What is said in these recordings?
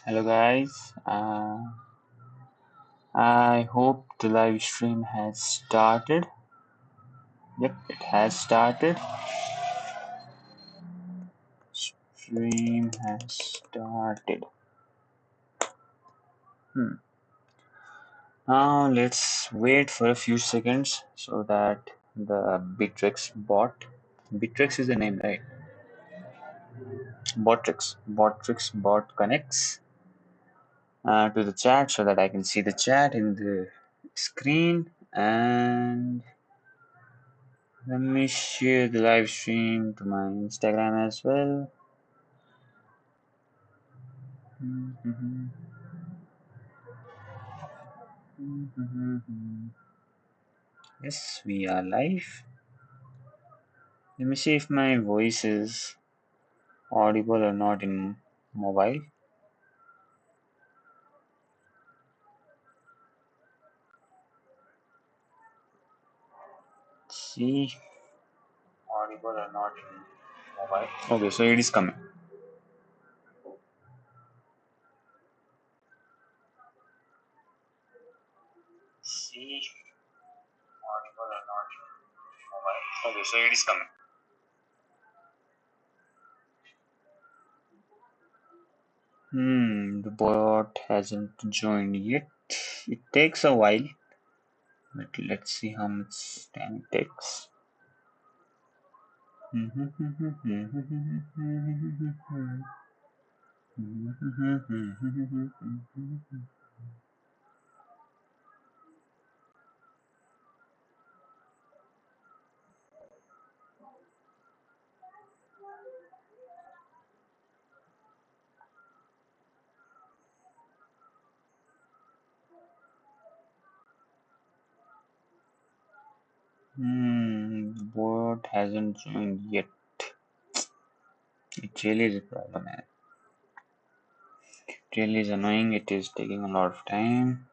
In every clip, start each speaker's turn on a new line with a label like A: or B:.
A: Hello guys, I hope the live stream has started. Yep, it has started. Stream has started. Now let's wait for a few seconds so that the Bitrix is the name, right? Botrix bot connects to the chat so that I can see the chat in the screen, and let me share the live stream to my Instagram as well. Yes, we are live. Let me see if my voice is audible or not in mobile. See, audible or not in mobile. Okay, so it is coming. See, audible or not in mobile. Okay, so it is coming. The bot hasn't joined yet. It takes a while, but let's see how much time it takes. The bot hasn't joined yet. It really is a problem, man. It really is annoying. It is taking a lot of time.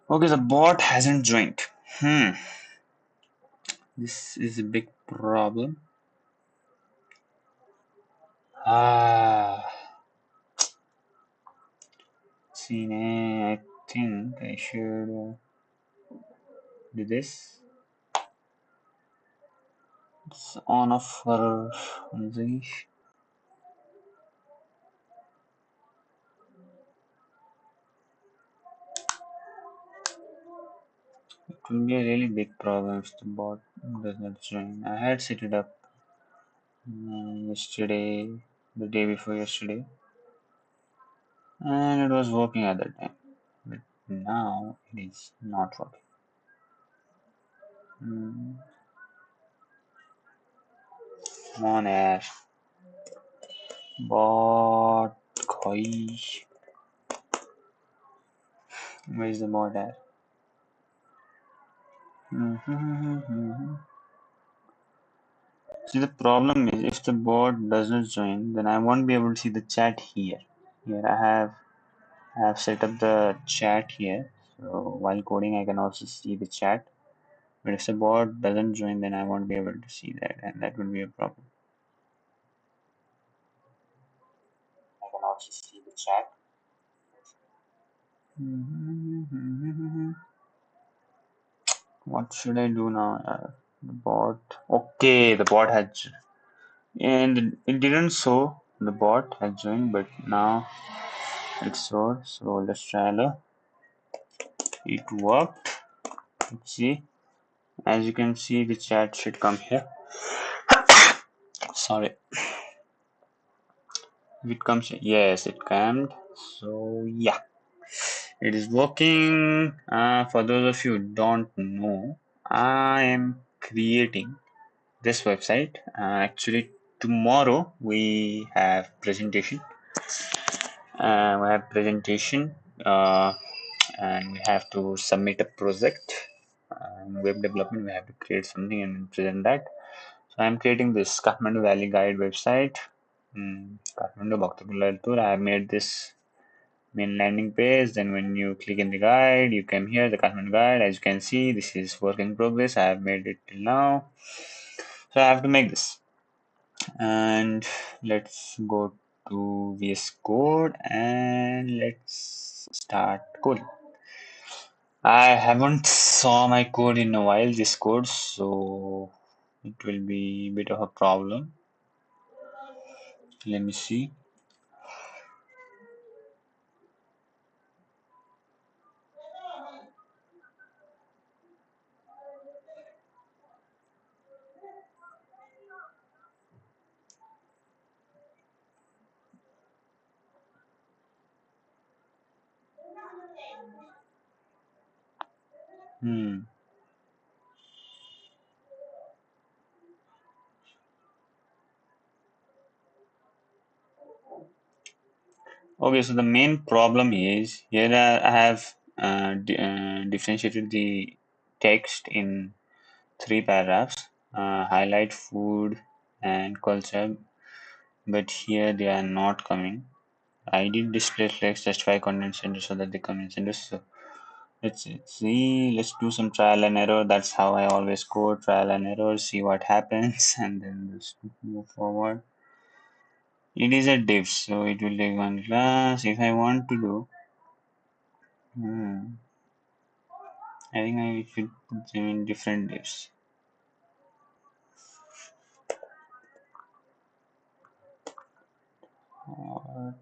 A: Okay, the bot hasn't joined. This is a big problem. See, I think I should do this. It's on off for the. It will be a really big problem if the bot does not join. I had set it up yesterday, the day before yesterday, and it was working at that time. But now it is not working. Come on, air. Bot, koi. Where is the bot at? See, the problem is if the bot doesn't join, then I won't be able to see the chat here. Here I have set up the chat here. So while coding, I can also see the chat. But if the bot doesn't join, then I won't be able to see that, and that will be a problem. I can also see the chat. What should I do now? The bot. Okay, the bot has, and it didn't show the bot has joined, but now it's showed. So let's try it. It worked. Let's see. As you can see, the chat should come here. Sorry. If it comes, yes, it came. So yeah, it is working. For those of you who don't know, I am creating this website. Actually, tomorrow we have presentation. Uh, and we have to submit a project. Web development, we have to create something and present that. So I'm creating this Kathmandu Valley Guide website. Kathmandu Bhaktapur Tour. I have made this main landing page. Then when you click in the guide, you come here, the Kathmandu guide. As you can see, this is work in progress. I have made it till now. So I have to make this. And let's go to VS Code and let's start coding. I haven't saw my code in a while, this code, so it will be a bit of a problem. Let me see. Hmm. Okay, so the main problem is here I have differentiated the text in three paragraphs, highlight food and culture, but here they are not coming. I did display flex justify content center so that they come in center. So let's see, let's do some trial and error. That's how I always code, trial and error, see what happens, and then just move forward. It is a div, so it will take one class. If I want to do, I think I should put them in different divs. What?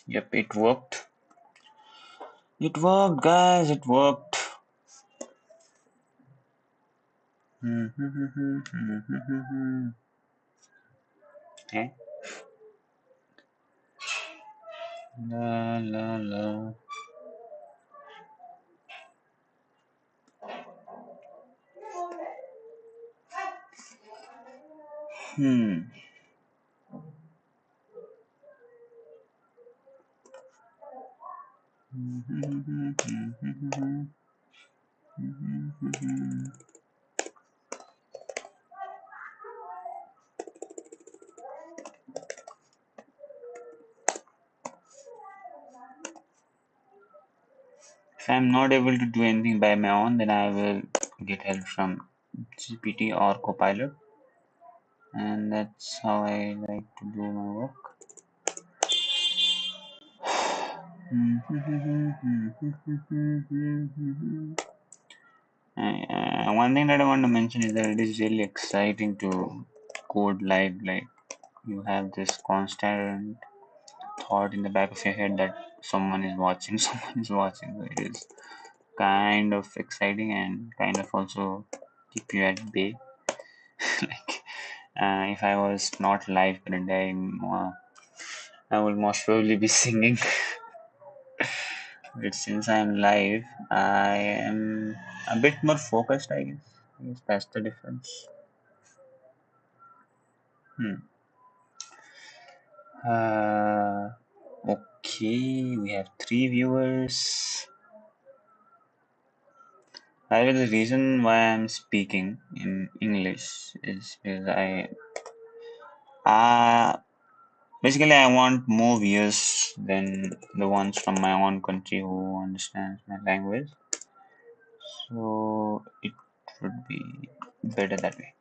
A: Yep, it worked. It worked, guys. It worked. Okay. La la la. Hmm. If I'm not able to do anything by my own, then I will get help from GPT or Copilot, and that's how I like to do my work. One thing that I want to mention is that it is really exciting to code live. Like you have this constant thought in the back of your head that someone is watching, someone is watching. So it is kind of exciting and kind of also keep you at bay. Like if I was not live currently, I will most probably be singing. But since I'm live, I am a bit more focused, I guess. I guess that's the difference. Hmm. Uh, okay, we have 3 viewers. The reason why I'm speaking in English is because uh, basically I want more viewers than the ones from my own country who understands my language. So it would be better that way.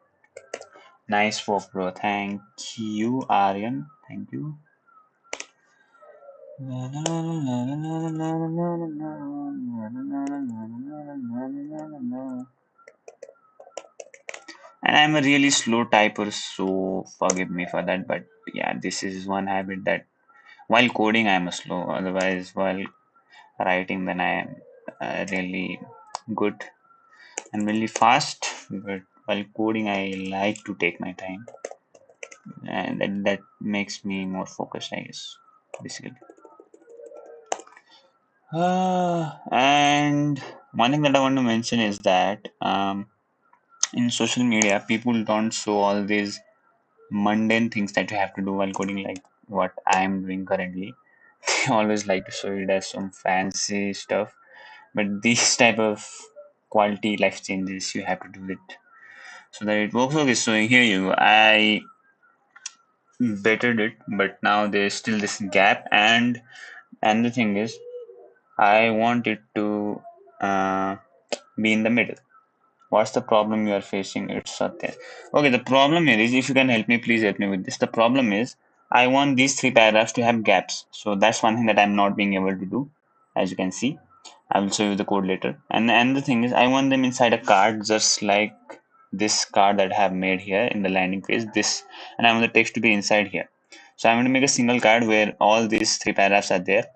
A: Nice work, bro. Thank you, Aryan. Thank you. And I'm a really slow typer, so forgive me for that. But yeah, this is one habit that while coding I'm a slow. Otherwise, while writing, then I am really good and really fast. But while coding, I like to take my time, and that makes me more focused, I guess. Basically. And one thing that I want to mention is that in social media, people don't show all these mundane things that you have to do while coding, like what I'm doing currently. They always like to show it as some fancy stuff, but these type of quality life changes you have to do it so that it works. Okay, so here you go. I bettered it, but now there's still this gap, and the thing is, I want it to uh, be in the middle. What's the problem you are facing? It's Satya. Okay, the problem here is, if you can help me, please help me with this. The problem is, I want these 3 paragraphs to have gaps. So that's one thing that I'm not being able to do, as you can see. I will show you the code later. And the thing is, I want them inside a card, just like this card that I have made here in the landing page. This, and I want the text to be inside here. So I'm going to make a single card where all these 3 paragraphs are there,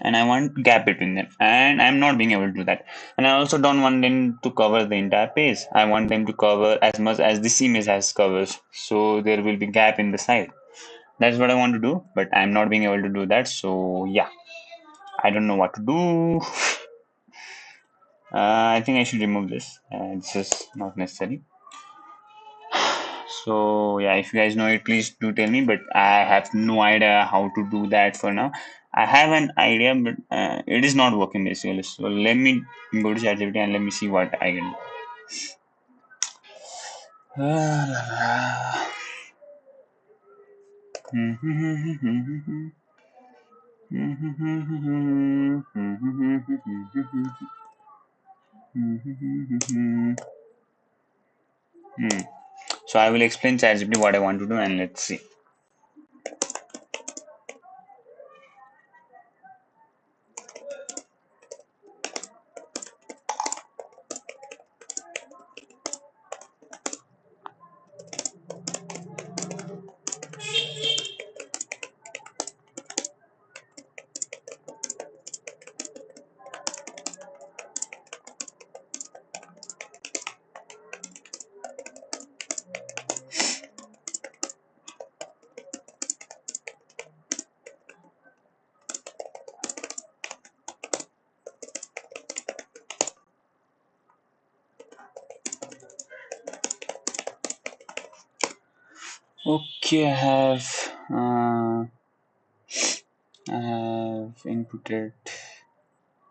A: and I want gap between them, and I'm not being able to do that. And I also don't want them to cover the entire page. I want them to cover as much as this image has covers, so there will be gap in the side. That's what I want to do, but I'm not being able to do that. So yeah, I don't know what to do. I think I should remove this. This is not necessary. So yeah, if you guys know it, please do tell me. But I have no idea how to do that for now. I have an idea, but it is not working basically. So let me go to ChatGPT and let me see what I can do. So I will explain ChatGPT what I want to do, and let's see. Okay, I have inputted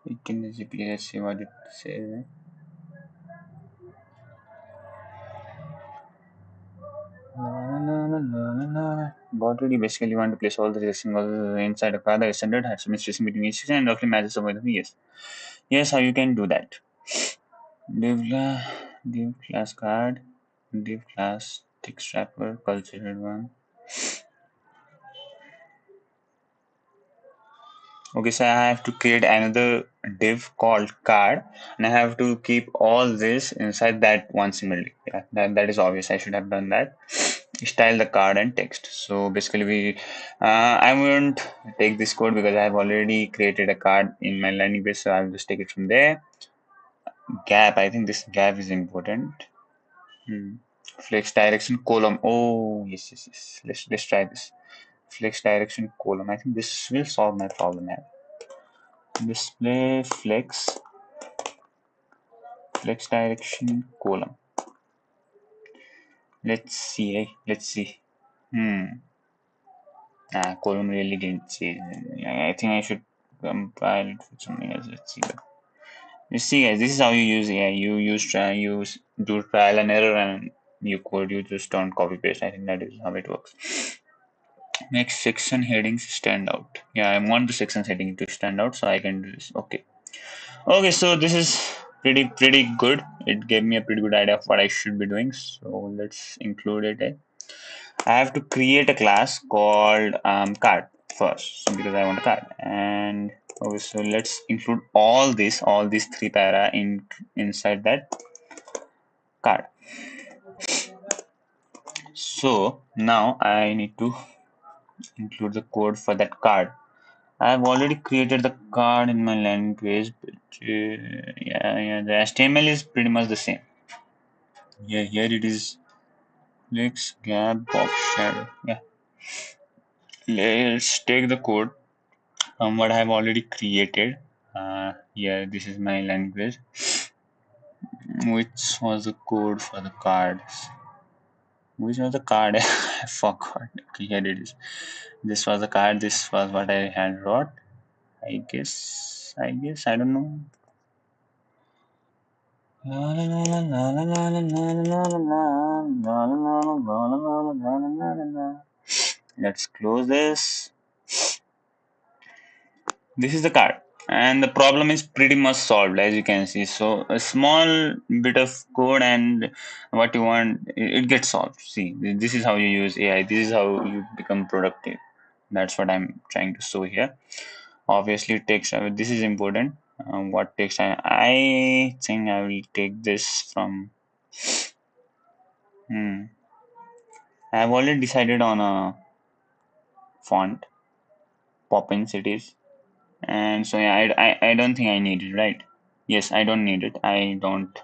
A: it in the GPU. Let's see what it says. Bot ready basically want to place all the singles inside a card that is standard, has some spacing between each section and roughly matches up with the yes. Yes, how you can do that. Div class card, div class text wrapper, cultured one. Okay, so I have to create another div called card, and I have to keep all this inside that one single div. Yeah, that is obvious. I should have done that. style the card and text. So basically I won't take this code because I have already created a card in my landing page, so I'll just take it from there. Gap, I think this gap is important. Flex direction column. Oh, yes. Let's try this. Flex direction column. I think this will solve my problem now. Display flex direction column. Let's see. Let's see. Column really didn't change. I think I should compile it with something else. Let's see. You see, guys, this is how you use AI. You do trial and error, and you code. You just don't copy paste. I think that is how it works. Make section headings stand out. Yeah, I want the section heading to stand out, so I can do this. Okay, so this is pretty good. It gave me a pretty good idea of what I should be doing, so let's include it. I have to create a class called card first, so because I want a card. And okay, so let's include all these three para inside that card. So now I need to include the code for that card. I've already created the card in my landing page, but yeah, the HTML is pretty much the same. Yeah, here it is. Flex, gap, box, shadow. Yeah, let's take the code from what I have already created. Yeah, this is my language. Which was the code for the cards? Which was the card? I forgot. Okay, here it is. This was the card. This was what I had wrote. I guess. I don't know. Let's close this. This is the card, and the problem is pretty much solved, as you can see. So a small bit of code and what you want, it gets solved. See, this is how you use AI. This is how you become productive. That's what I'm trying to show here. Obviously text, this is important. What text I think I will take this from. I've already decided on a font, Poppins it is. And so yeah, I don't think I need it, right? Yes, I don't need it. I don't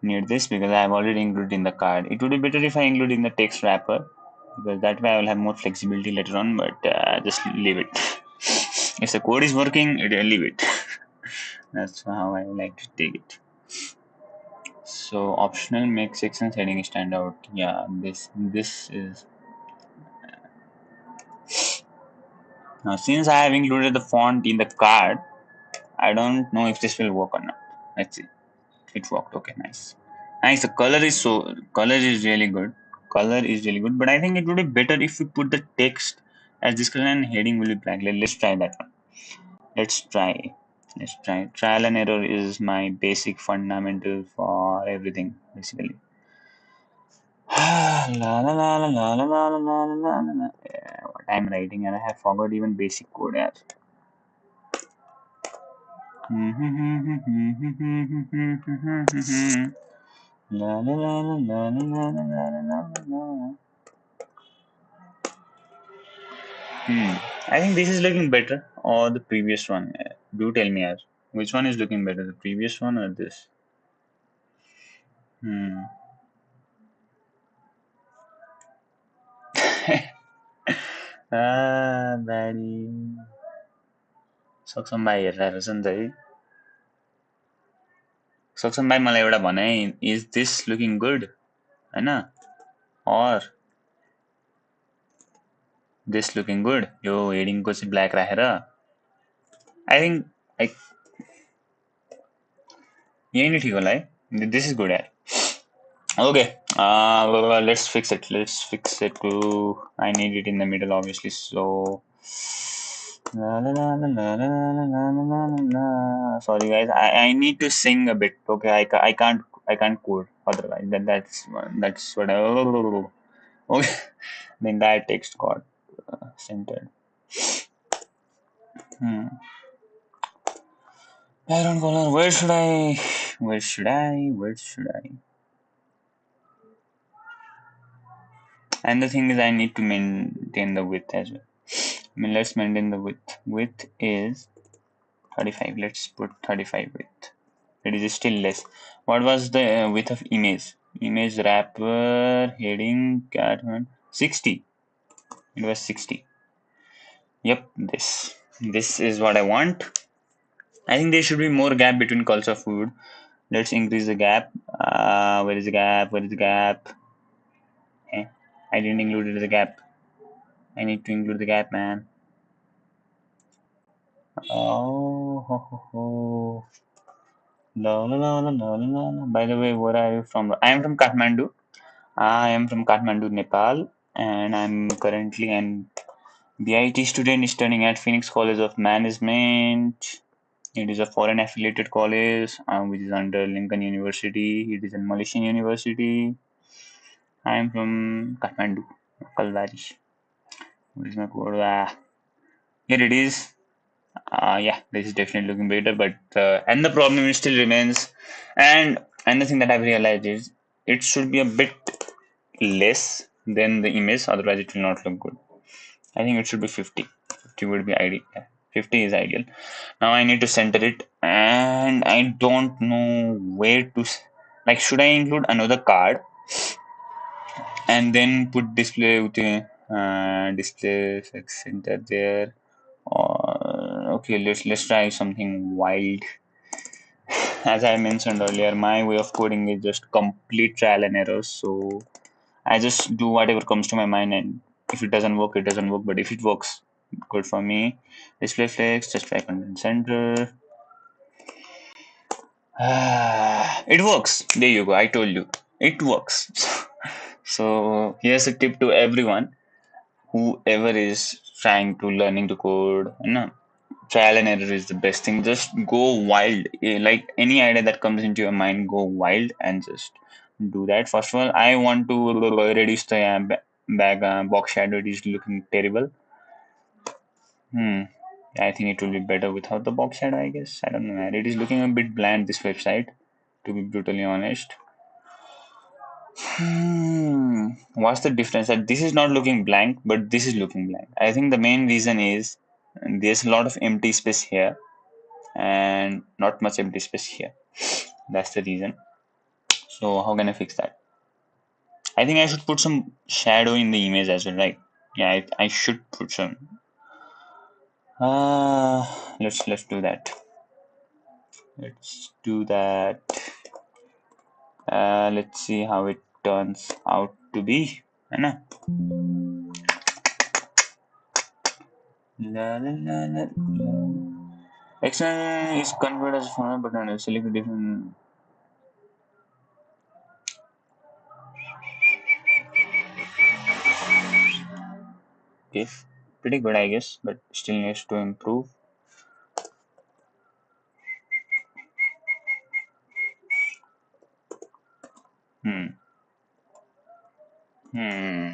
A: need this because I have already included in the card. It would be better if I include in the text wrapper, because that way I will have more flexibility later on, but just leave it. If the code is working, leave it. That's how I like to take it. So optional, make section heading stand out. Yeah, this is. Now since I have included the font in the card, I don't know if this will work or not. Let's see. It worked. Okay, nice. The color is really good. Color is really good, but I think it would be better if we put the text as discussion and heading will be black. Let's try that one. Let's try. Trial and error is my basic fundamental for everything, basically. La la la la la la la la la la la. Yeah, what I'm writing, and I have forgot even basic code. Yeah. La la la la la la la la la la. I think this is looking better or the previous one. Do tell me, yaar. Which one is looking better, the previous one or this? Hmm. Daddy. सक्षम भाइ हेरेर रहेछ नि त है सक्षम भाइ मलाई एउटा भने इज दिस लुकिङ गुड हैन अर दिस लुकिङ गुड यो हेडिङको चाहिँ ब्ल्याक राखेर आई थिङ्क यही नै ठिक होला है दिस इज गुड यार okay let's fix it to I need it in the middle obviously so la, la, la, la, la, la, la, la, la, la. Sorry guys I need to sing a bit okay I can't code otherwise that's what I okay the entire text got centered background color where should I And the thing is, I need to maintain the width as well. I mean, let's maintain the width. Width is 35. Let's put 35 width. It is still less. What was the width of image? Image wrapper heading Kathmandu 60. It was 60. Yep, this is what I want. I think there should be more gap between calls of food. Let's increase the gap. Where is the gap? Where is the gap? Okay. I didn't include the gap. I need to include the gap, man. Oh, ho, ho, ho. La, la, la, la, la, la, la. By the way, where are you from? I am from Kathmandu. I am from Kathmandu, Nepal, and I'm currently an BIT student studying at Phoenix College of Management. It is a foreign affiliated college which is under Lincoln University. It is a Malaysian university. I am from Kathmandu, Kalvari. Where is my code? Here it is. Yeah, this is definitely looking better, but and the problem still remains. And another thing that I've realized is it should be a bit less than the image, otherwise it will not look good. I think it should be 50. 50 would be ideal. Yeah, 50 is ideal. Now I need to center it, and I don't know where to. Like, should I include another card and then put display with the display center there? Or okay, let's try something wild. As I mentioned earlier, my way of coding is just complete trial and error. So I just do whatever comes to my mind, and if it doesn't work, it doesn't work. But if it works, good for me. Display flex, justify content center. It works. There you go. I told you, it works. So here's a tip to everyone, whoever is trying to learning to code. No, trial and error is the best thing. Just go wild. Like any idea that comes into your mind, go wild and just do that. First of all, I want to reduce the box shadow. It is looking terrible. I think it will be better without the box shadow, I guess. I don't know, man. It is looking a bit bland, this website, to be brutally honest. What's the difference? That this is not looking blank, but this is looking blank. I think the main reason is there's a lot of empty space here and not much empty space here. That's the reason. So how can I fix that? I think I should put some shadow in the image as well, right? Yeah, I should put some. Let's do that. Let's do that. Let's see how it turns out to be. है ना? La, la, la, la, la. Action is converted as a button. Select a different. Okay, pretty good, I guess, but still needs to improve. Hmm. Hmm.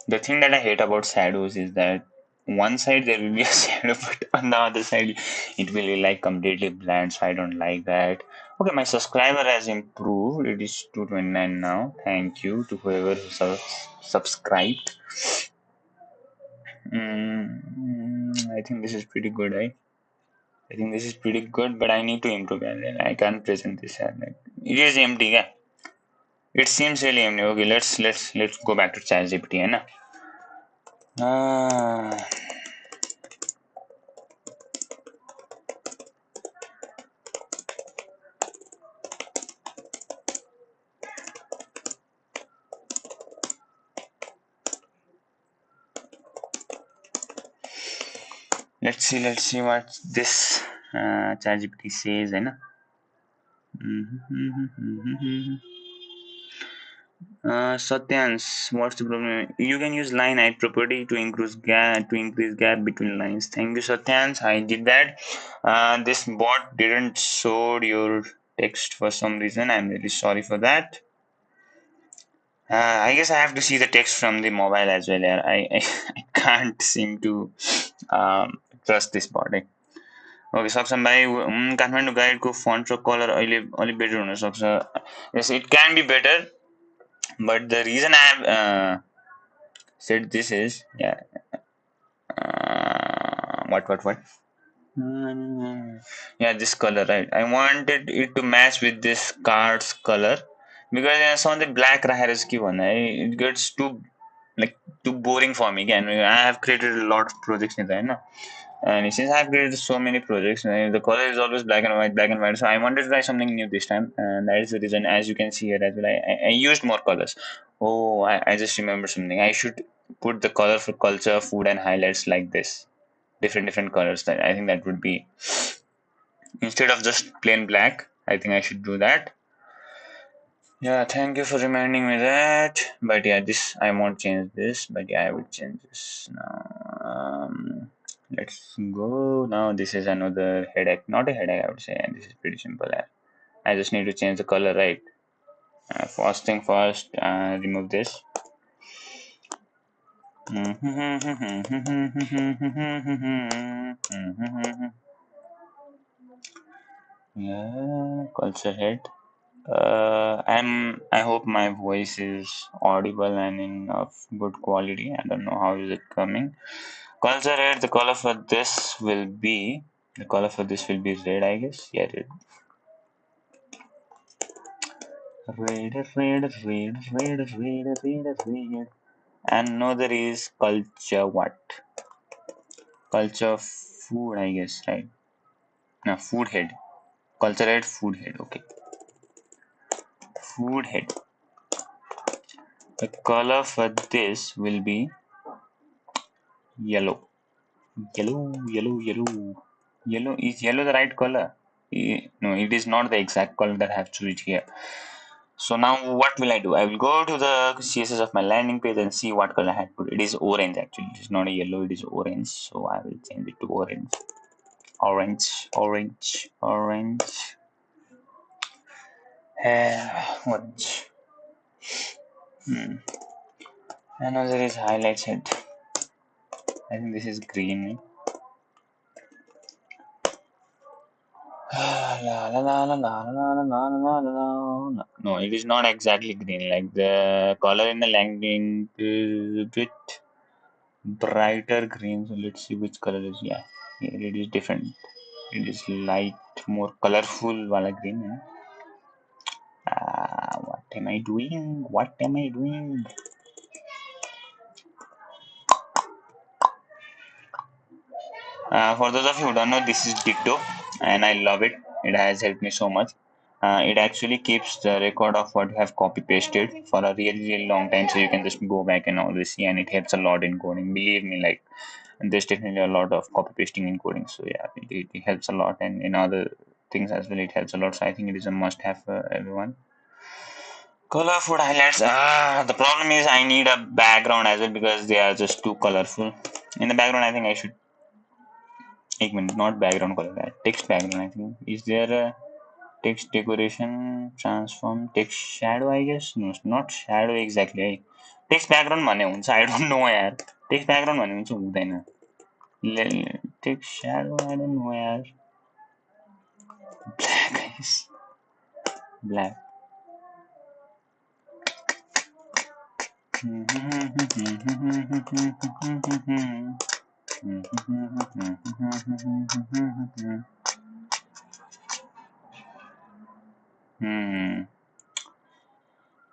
A: The thing that I hate about shadows is that one side there will be a shadow, but on the other side it will be like completely bland. So I don't like that. Okay, my subscriber has improved. It is 229 now. Thank you to whoever subscribed. I think this is pretty good, right? I think this is pretty good, but I need to improve it. I can't present this ad. Like, it is empty, yeah. It seems really empty. Okay, let's go back to ChatGPT, है ना? Let's see what this ChatGPT says, है ना? Satyans, what's the problem? You can use line height property to increase gap between lines. Thank you, Satyans. I did that. This bot didn't show your text for some reason. I'm really sorry for that. I guess I have to see the text from the mobile as well. Yeah. I can't seem to trust this bot. Okay सक्छ भाइ काठमाडौँ गाइडको font र colour अहिले अलिक better हुनसक्छ yes it can be better but the reason I have said this is, yeah, what? Yeah, this color, right? I wanted it to match with this card's color because I saw the black Rahareski one. It gets too like too boring for me. Again, I have created a lot of projects in there, no? And since I've created so many projects, the color is always black and white, black and white. So I wanted to try something new this time, and that is the reason. As you can see here as well, I used more colors. Oh, I just remember something. I should put the color for culture, food, and highlights like this, different colors. That I think that would be instead of just plain black. I think I should do that. Yeah, thank you for reminding me that. But yeah, this I won't change this. But yeah, I will change this now. Let's go now. This is another headache, not a headache, I would say. And this is pretty simple. I just need to change the color, right? First thing first, remove this. Yeah, culture head. I hope my voice is audible and in of good quality. I don't know how is it coming. Culture red. The color for this will be red, I guess. Yeah, red. And another is culture what? Culture food, I guess, right? No, food head. Culture head, food head. Okay, food head. The color for this will be yellow. Yellow. Yellow is yellow the right color? No, it is not the exact color that I have chosen here. So now what will I do? I will go to the CSS of my landing page and see what color I had put. It is orange actually. It is not a yellow. It is orange. So I will change it to orange. Orange. Orange. I know there is highlights head. I think this is green. No, it is not exactly green. Like the color in the landing is a bit brighter green. So let's see which color is. Yeah, here it is different. It is light, more colorful wala green. What am I doing? For those of you who don't know, this is Dicto, and I love it. It has helped me so much. It actually keeps the record of what you have copy pasted for a really long time, so you can just go back and always see, and it helps a lot in coding. Believe me, like there's definitely a lot of copy pasting in coding, so yeah, it helps a lot, and in other things as well, it helps a lot. So I think it is a must-have for everyone. Colorful highlights. The problem is I need a background as well because they are just too colorful. In the background, I think I should. एक minute, not background color, text background. I think is there a text decoration transform text shadow? I guess no, not shadow exactly. Text background भने हुन्छ. I don't know यार. Text background भने हुन्छ हुँदैन. Text shadow I don't know यार. Black is black.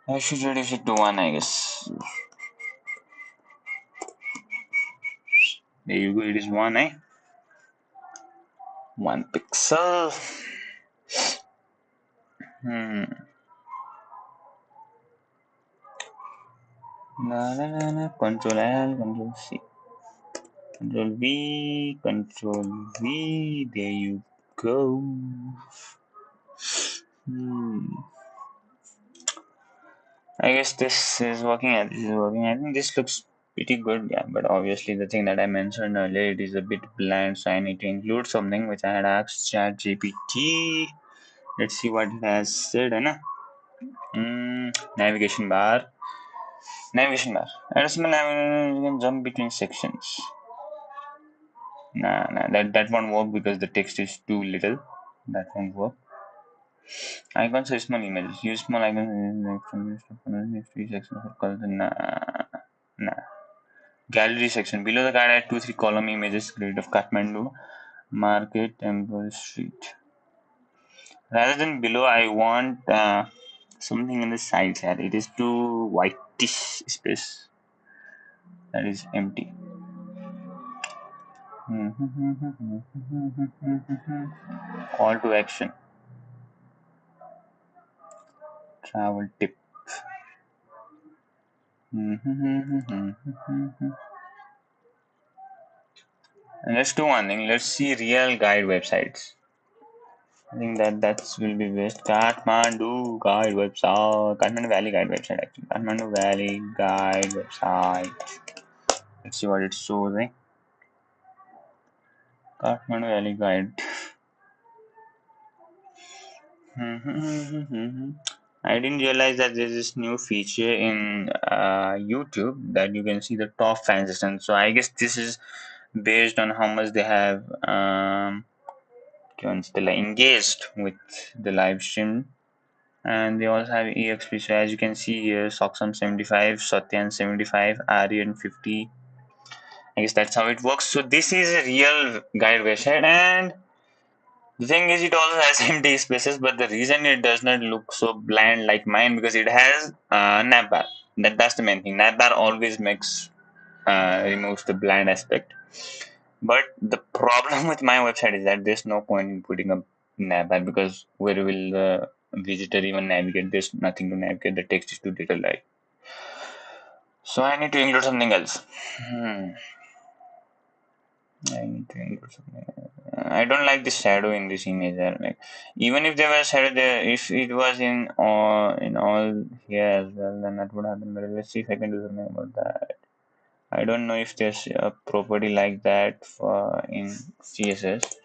A: I should reduce it to 1, I guess. There you go, it is 1, 1 pixel. Control L, Control C, Control V. There you go. I guess this is working. I think this looks pretty good. Yeah, but obviously the thing that I mentioned earlier, it is a bit bland, so I need to include something which I had asked ChatGPT. Let's see what it has said. Navigation bar. Additional navigation, you can jump between sections. Nah, that won't work because the text is too little. That won't work. Icons are small images. Use small icons from three sections of color. Nah. Gallery section. Below the card, add 2-3 column images. Grid of Kathmandu, Market, Temple Street. Rather than below, I want something in the sides here. It is too whitish space. That is empty. Call to action. Travel tip. And let's do one thing. Let's see real guide websites. I think that will be best. Kathmandu guide website. Kathmandu Valley guide website actually. Kathmandu Valley guide website. Let's see what it shows. Kathmandu Valley guide. I didn't realize that there's this new feature in YouTube that you can see the top fans list. So I guess this is based on how much they have still engaged with the live stream. And they also have EXP. So as you can see here, Soxam 75, Satyan 75, Aryan 50. I guess that's how it works. So this is a real guide website, and the thing is, it also has empty spaces, but the reason it does not look so bland like mine because it has navbar. That's the main thing. Navbar always makes removes the bland aspect. But the problem with my website is that there's no point in putting a navbar because where will the visitor even navigate? There's nothing to navigate. The text is too detailed, right? So I need to include something else. I need to include something. I don't like the shadow in this image. Like, even if there was shadow there, if it was in all here as well, then that would happen. But let's see if I can do something about that. I don't know if there's a property like that for in CSS.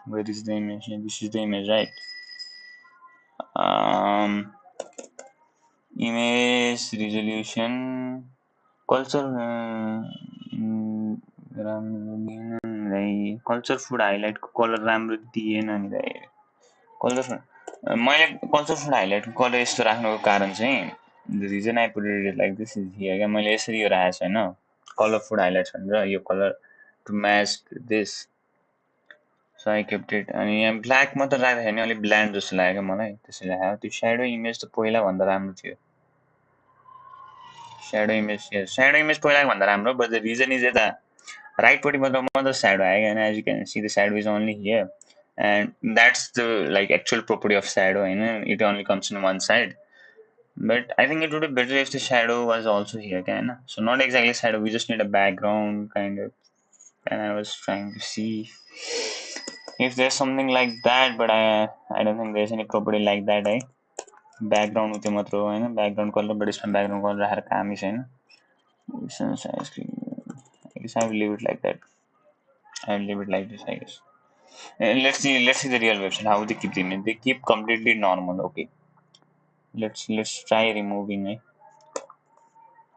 A: Where is the image? This is the image, right? Image resolution culture culture food highlight color राम्रो दिएन नि दाइ colour मैले culture food highlight colour यस्तो राख्नुको कारण चाहिँ the reason I put it like this is here क्या मैले यसरी यो राखेको छु होइन कलर फुड हाइलाइट भनेर यो colour to match this so I kept it अनि यहाँ ब्ल्याक मात्र राख्दाखेरि नि अलिक ब्ल्यान्ड जस्तो लाग्यो क्या मलाई त्यसैले राखेको त्यो स्याडो इमेज त पहिला भन्दा राम्रो थियो स्याडो इमेज पहिलाको भन्दा राम्रो बट द रिजन इज यता राइटपट्टि मात्र स्याडो आयो होइन as you can see the shadow is only here and that's the like actual property of shadow and it only comes in one side, but I think it would be better if the shadow was also here kind of. So not exactly shadow, we just need a background kind of, and I was trying to see if there's something like that, but I don't think there's any property like that. Background उतै मात्र हो हैन background color, but यसमा background color राखेर कामै छैन. I guess I will leave it like that. I will leave it like this, I guess. Let's see the real website how they keep the image. They keep completely normal. Okay, let's try removing it.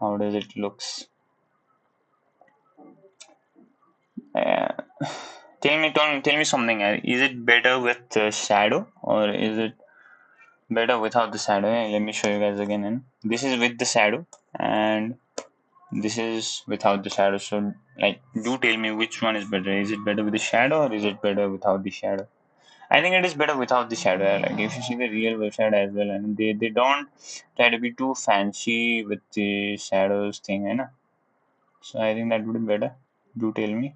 A: How does it looks? Tell me something. Is it better with the shadow or is it better without the shadow? Let me show you guys again. This is with the shadow and this is without the shadow. So like, do tell me which one is better. Is it better with the shadow or is it better without the shadow? I think it is better without the shadow. Like if you see the real website as well, and they don't try to be too fancy with the shadows thing, you know. So I think that would be better. Do tell me.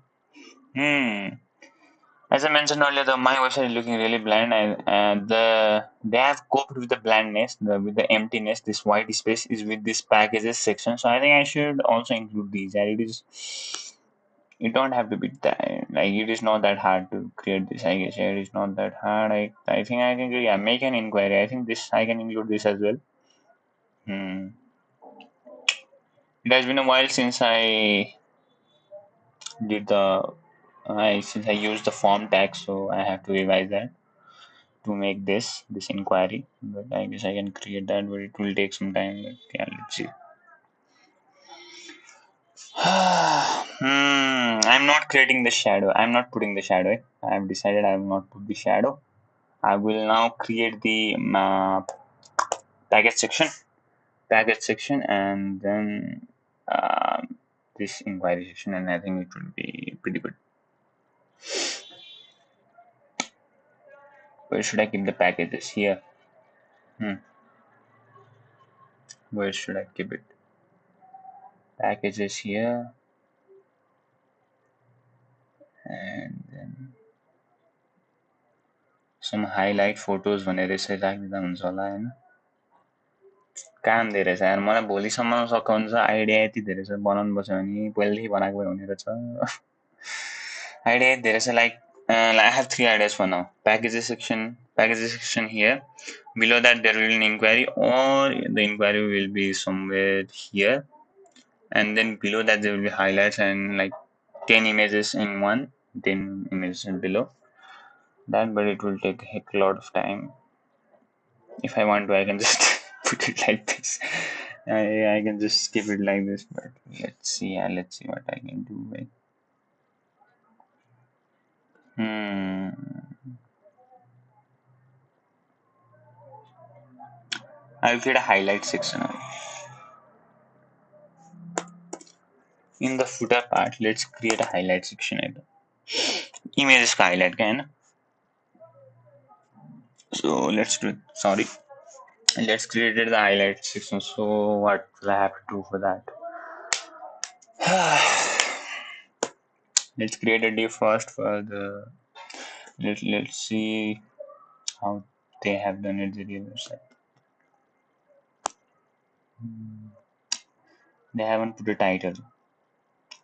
A: As I mentioned earlier, my website is looking really bland, and they have coped with the blandness, with the emptiness. This white space is with this packages section. So I think I should also include these. And it don't have to be that, like, it is not that hard to create this. I guess it is not that hard. I think I can, yeah, make an inquiry. I think this I can include this as well. It has been a while since I did since I used the form tag, so I have to revise that to make this inquiry. But I guess I can create that, but it will take some time. But yeah, let's see. I'm not creating the shadow. I'm not putting the shadow. I have decided I will not put the shadow. I will now create the package section. And then this inquiry section, and I think it will be pretty good. Where should I keep the packages? Here. Where should I keep it? Packages here, and then some highlight photos भनेर यसरी राख्दा हुन्छ होला हैन? काम धेरै रहेछ यार, मलाई भोलिसम्म सकाउनु छ। आइडिया यति धेरै छ, बनाउनु पर्छ भने पहिलेदेखि बनाएको भए हुने रहेछ। आइडिया यति धेरै छ, like I have 3 ideas for now. Packages section here. Below that there will be an inquiry, or the inquiry will be somewhere here, and then below that there will be highlights and like 10 images in one, 10 images below that, but it will take a heck lot of time. If I want to, I can just put it like this. I can just skip it like this, but let's see what I can do. Right? I'll create a highlight section. In the footer part, let's create a highlight section. Images ka highlight ka hai na? So let's do it. Sorry. Let's create the highlight section. So what will I have to do for that? Let's create a div first for the. Let's see how they have done it. The real website. They haven't put a title.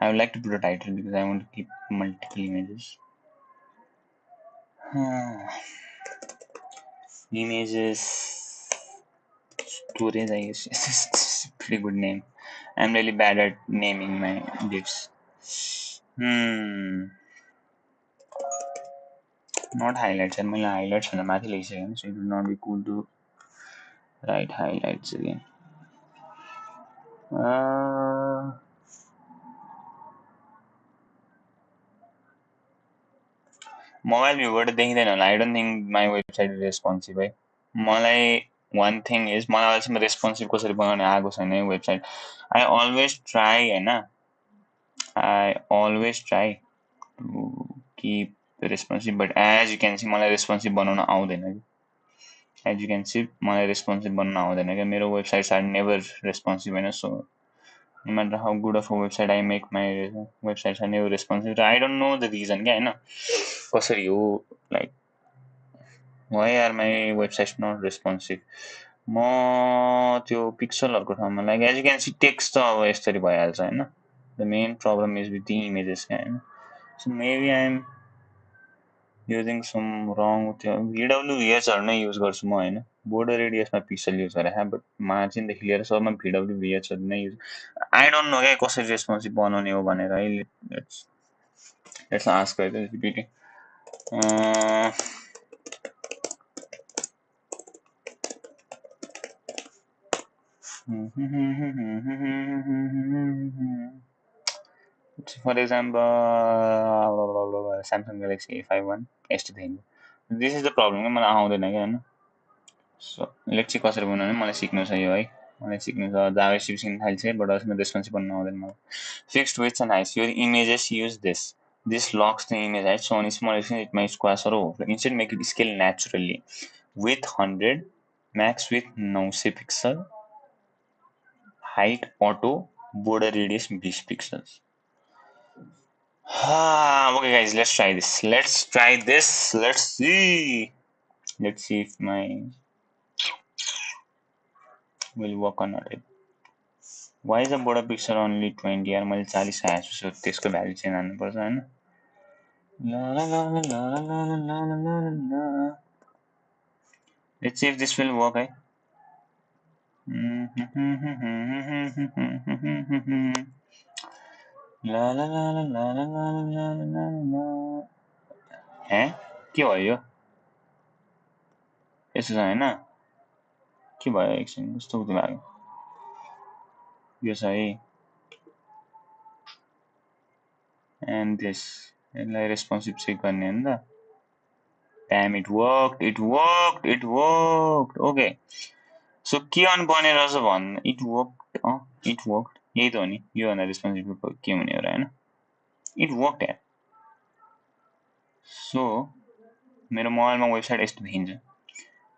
A: I would like to put a title because I want to keep multiple images. Images storage, I guess. It's a pretty good name. I'm really bad at naming my divs. Not highlights. I'm highlights on the math, so it would not be cool to write highlights again. Mobile viewer देखिँदैन होला. I don't think my website is responsive. है. मलाई one thing is मलाई अहिलेसम्म responsive कसरी बनाउने आएको छैन है website. I always try to keep responsive, but as you can see मलाई responsive बनाउन आउँदैन. As you can see मलाई responsive बनाउन आउँदैन के मेरो websites are never responsive Hahn. So no matter how good of a website I make, my websites are never responsive. I don't know the reason क्या हैन. कसरी हो, like why are my websites not responsive? म त्यो पिक्सलहरुको ठाउँमा like as you can see text त अब यसरी भइहाल्छ हैन. The main problem is with the images क्या हैन. So maybe I am using some wrong VWVH नै युज गर्छु म हैन. border radius मा पिक्सल युज गरे बट मार्जिन देखि लिएर सबमा VWVH नै युज. I don't know के कसरी रेस्पोन्सिभ बनाउने हो भनेर है. Let's ask her this GPT. For example, Samsung Galaxy A51 S2. This is the problem. मलाई आउँदैन के हैन. So let's see कसरी बनाउने. मलाई सिक्नु छ यो है. मलाई सिक्नु छ. JavaScript सिक्न थाल्छ बट यसमा रेस्पोन्सिभ बन्न आउँदैन मलाई. Fixed width and height. Your images use this. This locks the image height. So on small action it might squash or overflow. Instead make it scale naturally. Width 100, max width 900 pixel, height auto, border radius 20 pixels. Okay guys, let's try this. Let's see if my will work or not. Why is the border pixel only 20? यार मैले 40 आएको छु, त्यसको value change हाल्नुपर्छ हैन. Let's see if this will work. हैं के भयो यो? यसो छ हैन. के भयो एकछिन कस्तो उति लाग्यो. यो छ है. and this यसलाई रेस्पोन्सिभ चेक गर्ने हो नि त damn it worked it worked okay so के अन बनेर रहेछ भन्नु it worked यही त हो नि यो भन्दा रेस्पोन्सिभ के हुने हो र हैन it worked यार so मेरो मोबाइलमा वेबसाइट यस्तो देखिन्छ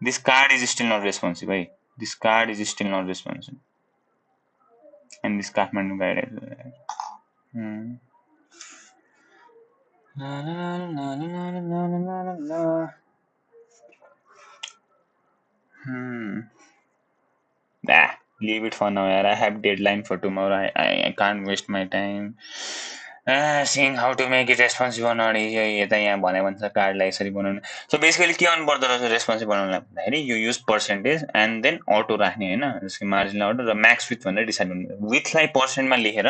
A: this card is still not responsive है this card is still not responsive and this Kathmandu guide as well leave it for now yaar. I have deadline for tomorrow. I can't waste my time seeing how to make it responsive on यता यहाँ भने भन्छ कार्डलाई यसरी बनाउनु so basically के गर्नु पर्दो रहेछ रेस्पोन्सिभ बनाउनलाई भन्दाखेरि you use percentage and then auto राख्ने होइन जसको मार्जिनल अटो र म्याक्स विथ भनेर डिसाइड गर्नु विथलाई पर्सेन्टमा लेखेर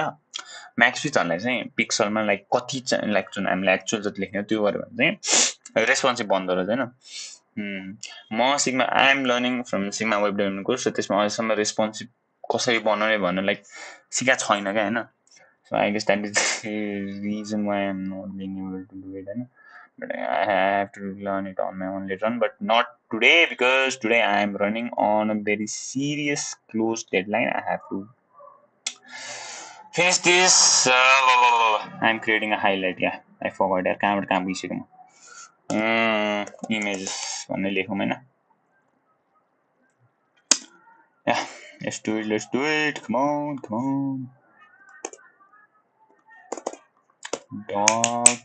A: म्याक्स विथहरूलाई चाहिँ पिक्सलमा लाइक कति लाइक जुन हामीले एक्चुअल जति लेख्ने त्यो गऱ्यो भने चाहिँ रेस्पोन्सिभ बन्दो रहेछ होइन म Sigma I am learning from Sigma web development course र त्यसमा अहिलेसम्म रेस्पोन्सिभ कसरी बनाउने भन्नु लाइक सिकाएको छैन क्या होइन so I guess that is the reason why I'm not being able to do it but I have to learn it on my own later on but not today because today I am running on a very serious close deadline I have to finish this I'm creating a highlight yeah I forgot कहाँबाट कहाँ बिर्सेको म images भन्ने लेखौँ हैन yeah let's do it come on dot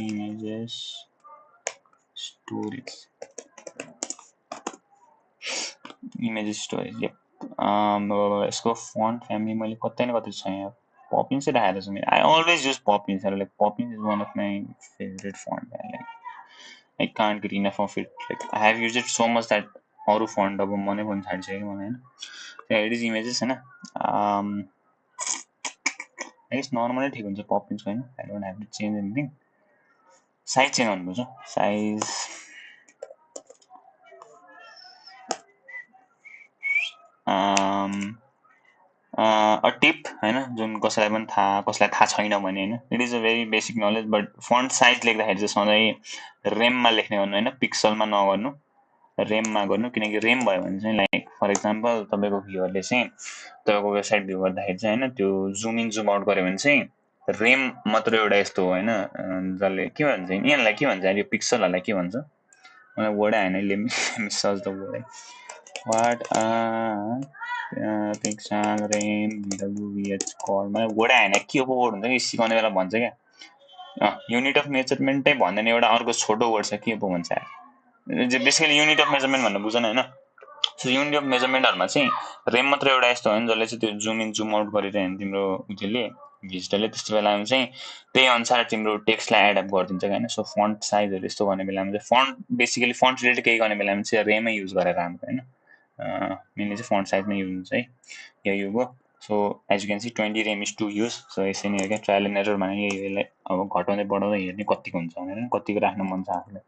A: images stories yep यसको font family मैले कतै न कतै छ यहाँ Poppins राखेको छु I always use Poppins like Poppins is one of my favorite font I can't get enough of it like I have used it so much that अरु font अब मनै पनि छाडिसक्यो मलाई हैन it is images Hahn I guess normally ठिक हुन्छ Poppins हैन I don't have to change anything size change गर्नुपर्छ size a tip हैन जुन कसैलाई पनि थाहा छैन भने हैन it is a very basic knowledge but font size लेख्दाखेरि चाहिँ सधैँ रेममा लेख्ने गर्नु हैन पिक्सलमा नगर्नु रेममा गर्नु किनकि रेम भयो भने चाहिँ लाइक फर एक्जाम्पल तपाईको भ्युअरले चाहिँ तपाईको वेबसाइट भ्यू गर्दाखेरि चाहिँ हैन त्यो जुम इन जुम आउट गर्यो भने चाहिँ रेम मात्र एउटा यस्तो हो हैन जसले के भन्छ यिनीहरुलाई के भन्छ यो पिक्सलहरुलाई के भन्छ मलाई वर्ड आएन let search the word what pixel rem wh कल मलाई वर्ड आएन के हो वर्ड हुन्छ कि सिकाउने बेला भन्छ क्या युनिट अफ मेजरमेन्टै भन्दैन एउटा अर्को छोटो वर्ड छ के पो भन्छ बेसिकली युनिट अफ मेजरमेन्ट भन्ने बुझ्न हैन सो युनिट अफ मेजरमेन्टहरुमा चाहिँ रेम मात्र एउटा यस्तो हो नि जसले चाहिँ त्यो जुम इन जुम आउट गरिरहन्छ तिम्रो उले भिजिटरले त्यस्तो बेलामा चाहिँ त्यही अनुसार तिम्रो टेक्स्टलाई एड अप गरिदिन्छ हैन सो फन्ट साइजहरु यस्तो गर्ने बेलामा चाहिँ फन्ट बेसिकली फन्ट रिलेटेड केही गर्ने बेलामा चाहिँ रेमै युज गरेर राम्रो हैन मेनली चाहिँ फन्ट साइजमै युज हुन्छ है यो युगो so as you can see 20 rem is to use so यसै नै हो क्या ट्रायल एन्ड एरर भने यसलाई अब घटाउँदै बढाउँदै हेर्ने कतिको हुन्छ भनेर कतिको राख्न मन छ आफूलाई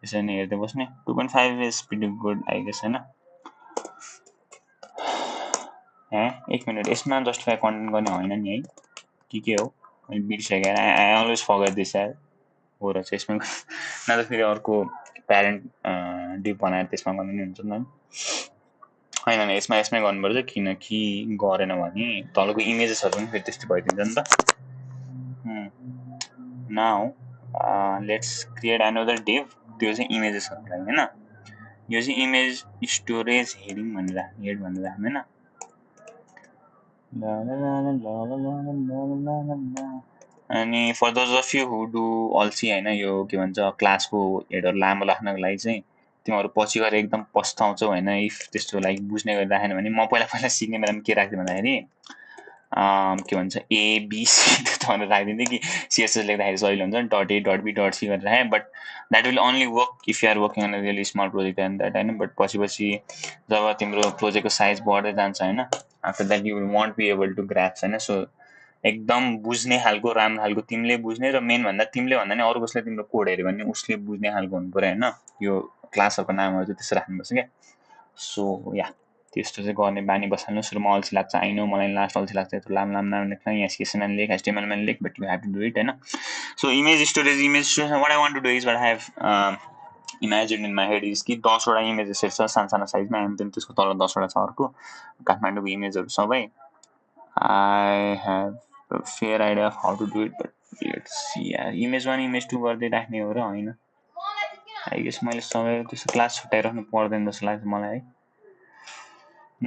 A: यसै नै हेर्दै बस्ने 2.5 is pretty good I guess हैन एक मिनट यसमा जस्टिफाई कन्टेन्ट गर्ने होइन नि है के हो मैले बिर्सेँ आई अलवेज फरगेट दिस यार हो र चाहिँ यसमा न त फेरि अर्को प्यारेन्ट डिप बनाएर त्यसमा गर्नु नि हुन्छ नि हैन यसमै गर्नुपर्छ किनकि गरेन भने तलको इमेजेसहरु पनि फेरि त्यस्तै भइदिन्छ नि त now let's create another div त्यो चाहिँ इमेजेसहरुलाई हैन यो चाहिँ इमेज स्टोरेज हेडिङ भनेर हेड भनेर राख्नु हैन अनि for those of you who do also हैन यो के भन्छ क्लासको हेडर लामो राख्नको लागि चाहिँ तिमीहरु पछि गएर एकदम पस्ताउँछौ हैन इफ त्यस्तो लाइक बुझ्ने गरी राखेन भने म पहिला सिक्ने बेलामा के राख्थे भन्दाखेरि के भन्छ ए बी सी भनेर राखिदिन्थे कि सीएसएस लेख्दाखेरि सजिलो हुन्छ डट ए डट बी डट सी गरेर राखेँ but that will only work if you are working on a really small project and that हैन बट पछि जब तिम्रो प्रोजेक्टको साइज बढ्दै जान्छ हैन after that you will won't be able to grasp हैन सो एकदम बुझ्ने खालको राम्रो खालको तिमीले बुझ्ने र मेन भन्दा तिमीले भन्दा नि अरु कसले तिम्रो कोड हेर्यो भने उसले बुझ्ने खालको हुनु पर्यो हैन यो क्लासहरुको नामहरु चाहिँ त्यसो राख्नुपर्छ क्या सो या त्यस्तो चाहिँ गर्ने बानी बसाल्नु सुरुमा अल्छी लाग्छ आई नो मलाई लास्ट अल्छी लाग्छ यत्रो लामो लामो नाम लेख्न यहाँ CSS लेख HTML लेख but you have to do it हैन so image storage what I want to do is what I have imagine in my head is कि 10 वटा इमेजेस छ सानो सानो साइजमा एन्ड देन त्यसको तल 10 वटा छ अर्को काठमाडौँको इमेजहरू सबै I have a fair idea of how to do it, but let's see. Image 1, image 2 गर्दै राख्ने हो र हैन आई गेस मैले सबै त्यसो क्लास छुट्याइराख्नु पर्दैन जस्तो लाग्छ मलाई है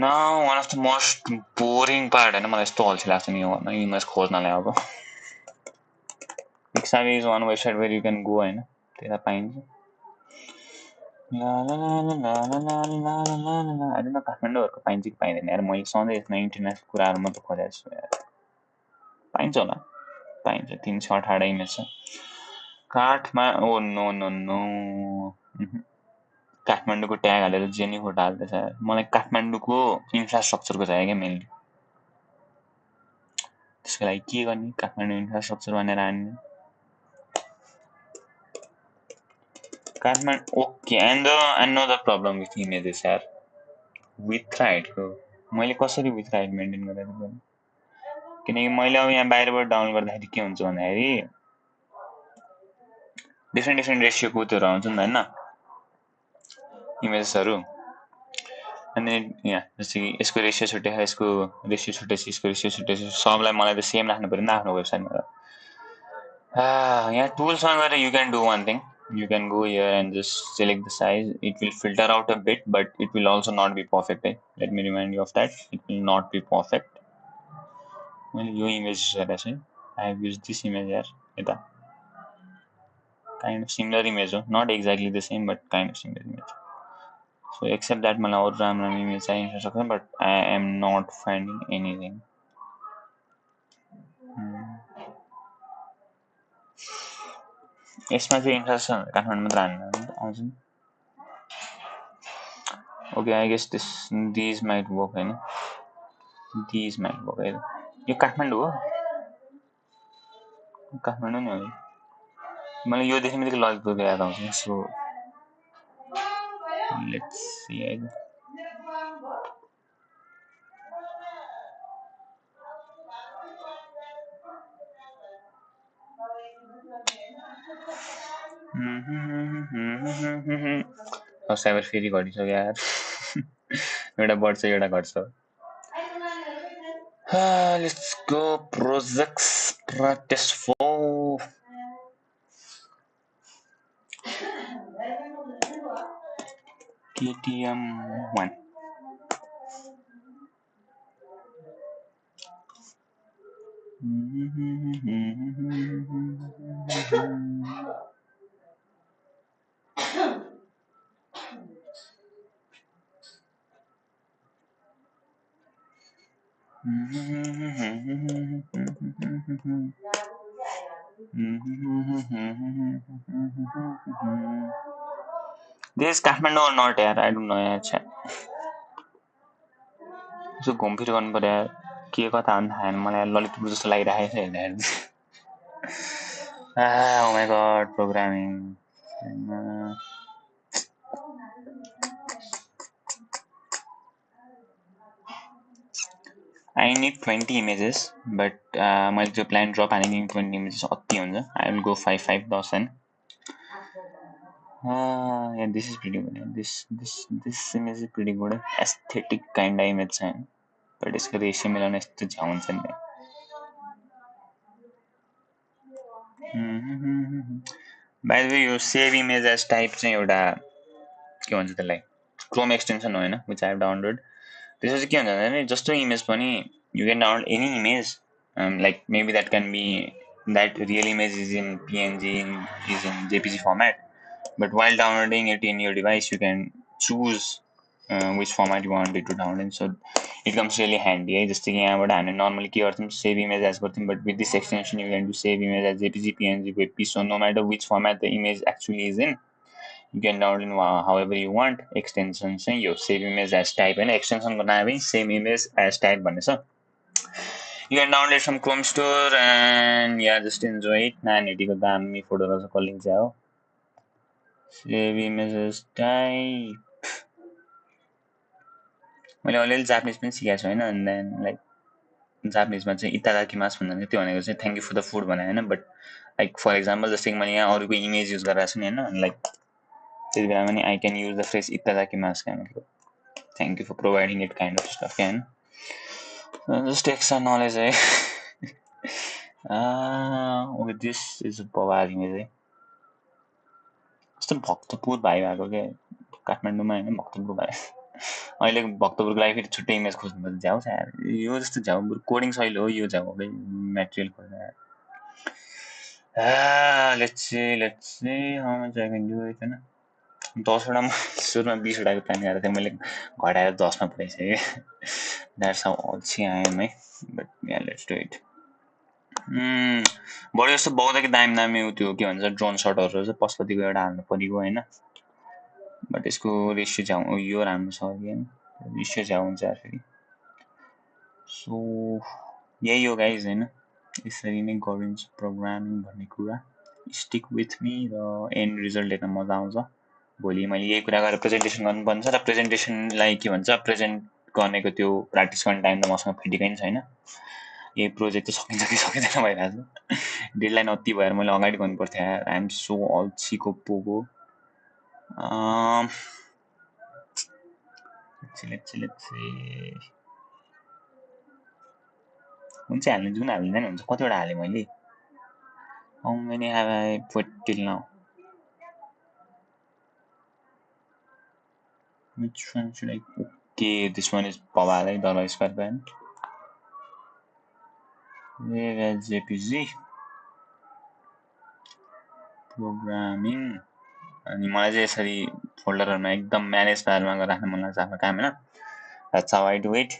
A: Now, one of the most boring part हैन मलाई यस्तो अल्छी लाग्छ नि यो इमेज खोज्नलाई अब Utsav is one website where you can go हैन त्यता पाइन्छ ला ला ला ला ला ला ला ला ला I don't know काठमाडौँहरुको पाइन्छ कि पाइदैन यार मैले सधैँ यसमा इन्टरनेट कुराहरु मात्र खोजेको छु यार पाइन्छ होला पाइन्छ 318 इमेज छ काठमा ओ नो नो नो काठमाडौँको ट्याग हालेर जेनी फोटो हाल्दैछ मलाई काठमाडौँको इन्फ्रास्ट्रक्चरको चाहियो क्या मेनली त्यसको लागि के गर्ने काठमाडौँ इन्फ्रास्ट्रक्चर भनेर हान्ने Kathmandu okay and know the problem with images यार विथ राइटको मैले कसरी विथ राइट मेन्टेन गरेर गर्ने किनकि मैले अब यहाँ बाहिरबाट डाउनलोड गर्दाखेरि के हुन्छ भन्दाखेरि डिफ्रेन्ट रेसियोको त्योहरू आउँछ नि त हैन इमेजेसहरू अनि यहाँ जस्तै कि यसको रेसियो छुट्टै छ यसको रेसियो छुट्टै छ यसको रेसियो छुट्टै छ सबलाई मलाई त सेम राख्नु पर्यो नि आफ्नो वेबसाइटमा यहाँ टुल्समा गएर you can do one thing you can go here and just select the size it will filter out a bit but it will also not be perfect let me remind you of that it will not be perfect well your image I have used this image here kind of similar image not exactly the same but kind of similar image so except that मलाई अरु राम्रो image चाहिन्छ सक्छ but I am not finding anything यसमा चाहिँ infrastructure Kathmandu मात्र हान्नु आउँछ नि okay I guess these might work Hahn these might work है यो काठमाडौँ हो काठमाडौँ नि हो मलाई यो देख्ने बित्तिकै ललितपुरको याद आउँछ सो लेट्स सी है साइबर फेरि घटिसक्यो यार एउटा बढ्छ एउटा घट्छ let's go projects practice 4 KTM 1 This is Kathmandu or not यार I don't know यार अच्छा जो घुमफिर गर्नु पर्यो यार के कता हो थाहा छैन मलाई ललितपुर जस्तो लागिरहेको छ हेर्दा oh my god programming I need 20 images but मैले त्यो प्लान ड्रप हाने 20 images अति हुन्छ I will go 5 10 yeah this is pretty good this image is pretty good aesthetic kind of image छैन but यसको रेशियो मिलाउन यस्तो झ्याउ हुन्छ नि by the way yo save image as type चाहिँ एउटा के भन्छ त्यसलाई क्रोम एक्सटेन्सन हो हैन which I have downloaded त्यसपछि के हुन्छ भने जस्तो इमेज पनि you can download any image like maybe that can be that real image is in PNG is in JPG format but while downloading it in your device you can choose which format you want it to download so it comes really handy है जस्तै कि यहाँबाट हामी normally के गर्थ्यौं save image as गर्थ्यौं but with this extension you can do save image as JPG PNG WebP so no matter which format the image actually is in you can download however you want extension चाहिँ यो save image as type हैन extension को नाम है save image as type भन्ने छ you can download from Chrome store and yeah just enjoy it नानीहरुको दामी फोटोहरु छ link चाहिँ हो save image as type मैले अलिअलि जापानिज पनि सिकेको छु होइन एन्ड देन लाइक जापानिजमा चाहिँ इतादाकिमास भन्दा त्यो भनेको चाहिँ thank you for the food भने होइन बट लाइक फर इक्जाम्पल जस्तै कि मैले यहाँ अरूको इमेज युज गरिरहेको छु नि होइन लाइक त्यति बेला पनि आई क्यान युज द फ्रेज इतादाकिमास क्या मतलब thank you for providing it kind of stuff क्या होइन जस्ट एक्स्ट्रा नलेज है ओके दिस इज बवाल इमेज है कस्तो भक्तपुर भाइ भएको क्या काठमाडौँमा होइन भक्तपुर भाइ अहिले भक्तपुरको लागि फेरि छुट्टै इमेज खोज्नुपर्छ झ्याउ छ यो जस्तो झ्याउ कोडिङ शैली हो यो झ्याउ है मेटेरियल खोज्दा let's see how much I can do it होइन 10वटा सुरुमा 20वटाको प्लान गरेको थिएँ मैले घटाएर 10मा पुऱ्याइसकेँ द्याट्स हाउ अल्छी आई एम है बट या लेट्स डु इट बढी जस्तो बहुत दामी दामी त्यो के भन्छ ड्रोन सटहरू चाहिँ पशुपतिको एउटा हाल्नु परेको होइन बट यसको रेसियो झ्याउ यो राम्रो छ कि होइन रेसियो झ्याउ हुन्छ फेरि सो यही हो गाइज होइन यसरी नै गरिन्छ प्रोग्रामिङ भन्ने कुरा स्टिक विथ मी र एन्ड रिजल्ट हेर्न मजा आउँछ भोलि मैले यही कुरा गरेर प्रेजेन्टेसन गर्नुपर्छ र प्रेजेन्टेसनलाई के भन्छ प्रेजेन्ट गर्नेको त्यो प्र्याक्टिस गर्ने टाइम त मसँग फिटिकै पनि छैन यही प्रोजेक्ट त सकिन्छ कि सकिँदैन भइरहेको छ डेडलाइन अति भएर मैले अगाडि गर्नु पर्थ्यो आई एम सो अल्छीको पोगो लेट्स हुन्छ हाल्नु जुन हालिँदैन हुन्छ कतिवटा हालेँ मैले how many have I put till now which one should I okay this one is Pawala Dollar Square Band where is JPG programming अनि मलाई चाहिँ यसरी फोल्डरहरुमा एकदम म्यानेज पारेर राख्न मन लाग्छ आफ्नो काम हैन That's how I do it.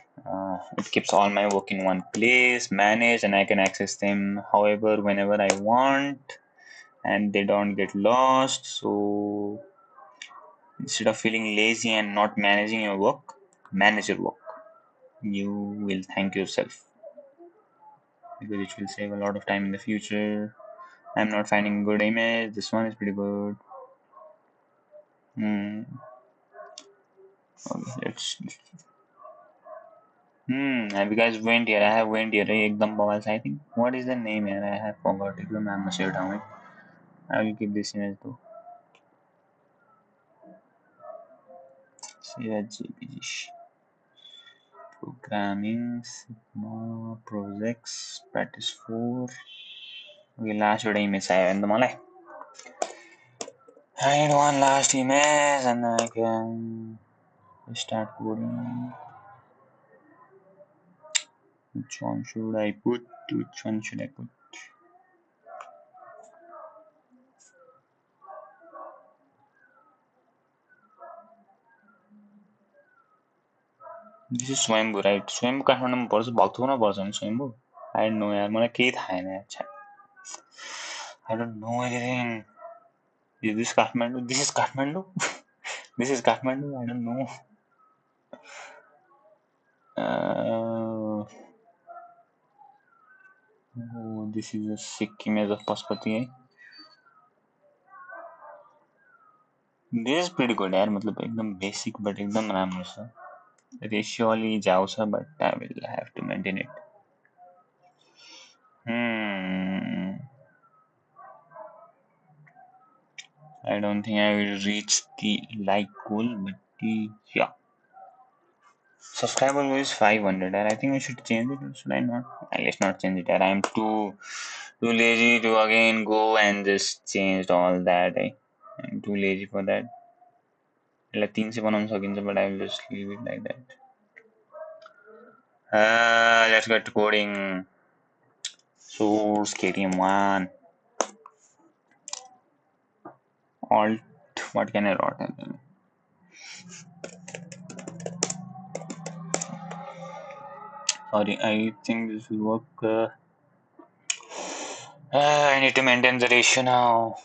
A: It keeps all my work in one place, managed, and I can access them however, whenever I want, and they don't get lost. So instead of feeling lazy and not managing your work, manage your work. You will thank yourself because it will save a lot of time in the future. I'm not finding a good image. This one is pretty good. Okay, let's. Have you guys went here? I have went here. Ekdam bawal. I think. What is the name here? I have forgot. Ekdam I'm not sure down. I will keep this image though. Save as JPG. Programming Sigma projects practice 4. Okay, last image I have. I need one last image and I can start coding. Which one should I put? This is Swayambhu, right? Swayambhu Kathmandu पर्छ भक्तपुरमा पर्छ नि Swayambhu. I don't know यार मलाई केही थाहा छैन यार. I don't know anything. Is this Kathmandu? This is Kathmandu? This is Kathmandu? I don't know. Oh, this is a sick image of Pashupati. This is pretty good यार मतलब एकदम basic but एकदम राम्रो छ. Ratio अलि जाउ छ but I will have to maintain it. I don't think I will reach the like goal, but yeah. Subscriber is 500 and I think I should change it or should I not? Let's not change it. I am too lazy to again go and just change all that. I'm too lazy for that. But I will just leave it like that. Let's get to coding. Source KTM1. Alt. What can I write? Sorry, I think this will work. I need to maintain the ratio now.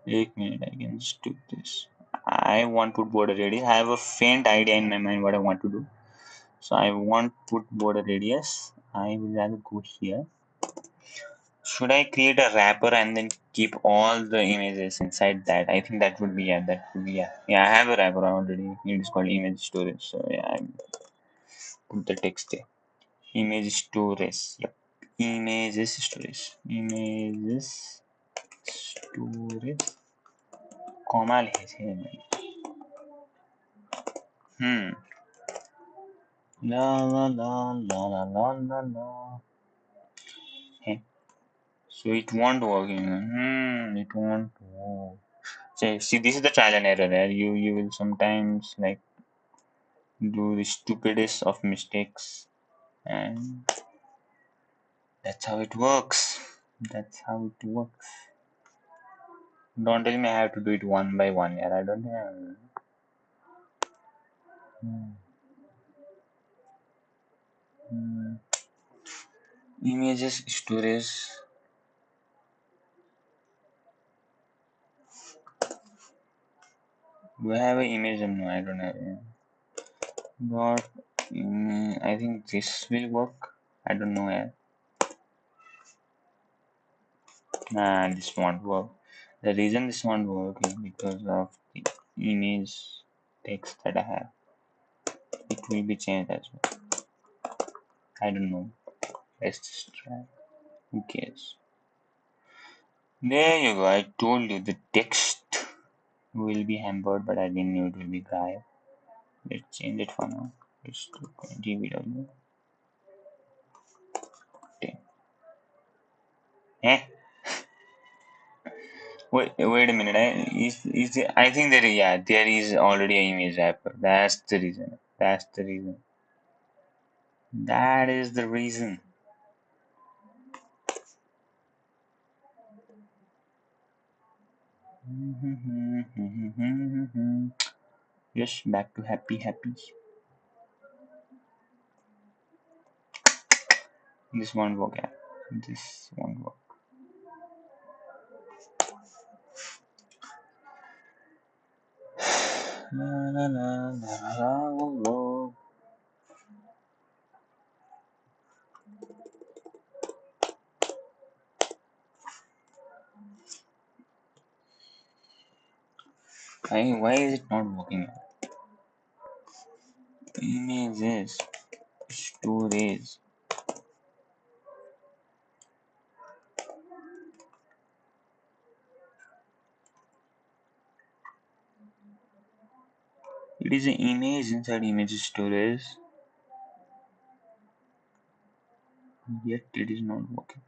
A: 1 minute, I can just do this. I want to put border radius. I have a faint idea in my mind what I want to do. So I want to put border radius. I will rather go here. Should I create a wrapper and then keep all the images inside that? I think that would be, yeah, that would be, yeah. Yeah, I have a wrapper already. It is called image storage. So yeah, I put the text there. Image storage. Yep. Images storage. Images storage. Comma लिखेছে भाई. La la la la la la la la. Hey. So it won't work. It won't work. See, this is the trial and error there. You will sometimes like do the stupidest of mistakes, and that's how it works. That's how it works. Don't tell me I have to do it one by one. Yeah, I don't have. Hmm. Hmm. Images storage. Do I have an image? No, I don't have. But I think this will work. I don't know. Yeah. Nah, this won't work. The reason this won't work is because of the image text that I have. It will be changed as well. I don't know. Let's just try. Who cares? There you go. I told you the text will be hampered, but I didn't know it will be Gaia. Let's change it for now. Let's do GBW. Okay. Eh? Wait a minute. I think there is already an image wrapper. That's the reason. That's the reason. That is the reason. Yes, back to happy. This won't work. Yeah. This won't work. La, la, la, la, la, la. Why is it not working? Images, storage. It is an image inside image storage, yet it is not working.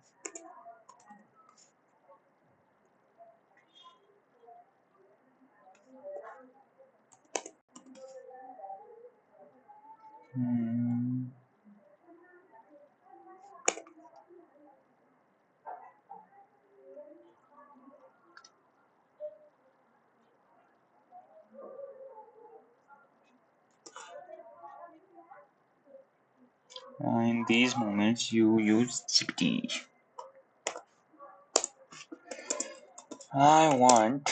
A: In these moments, you use GPT. I want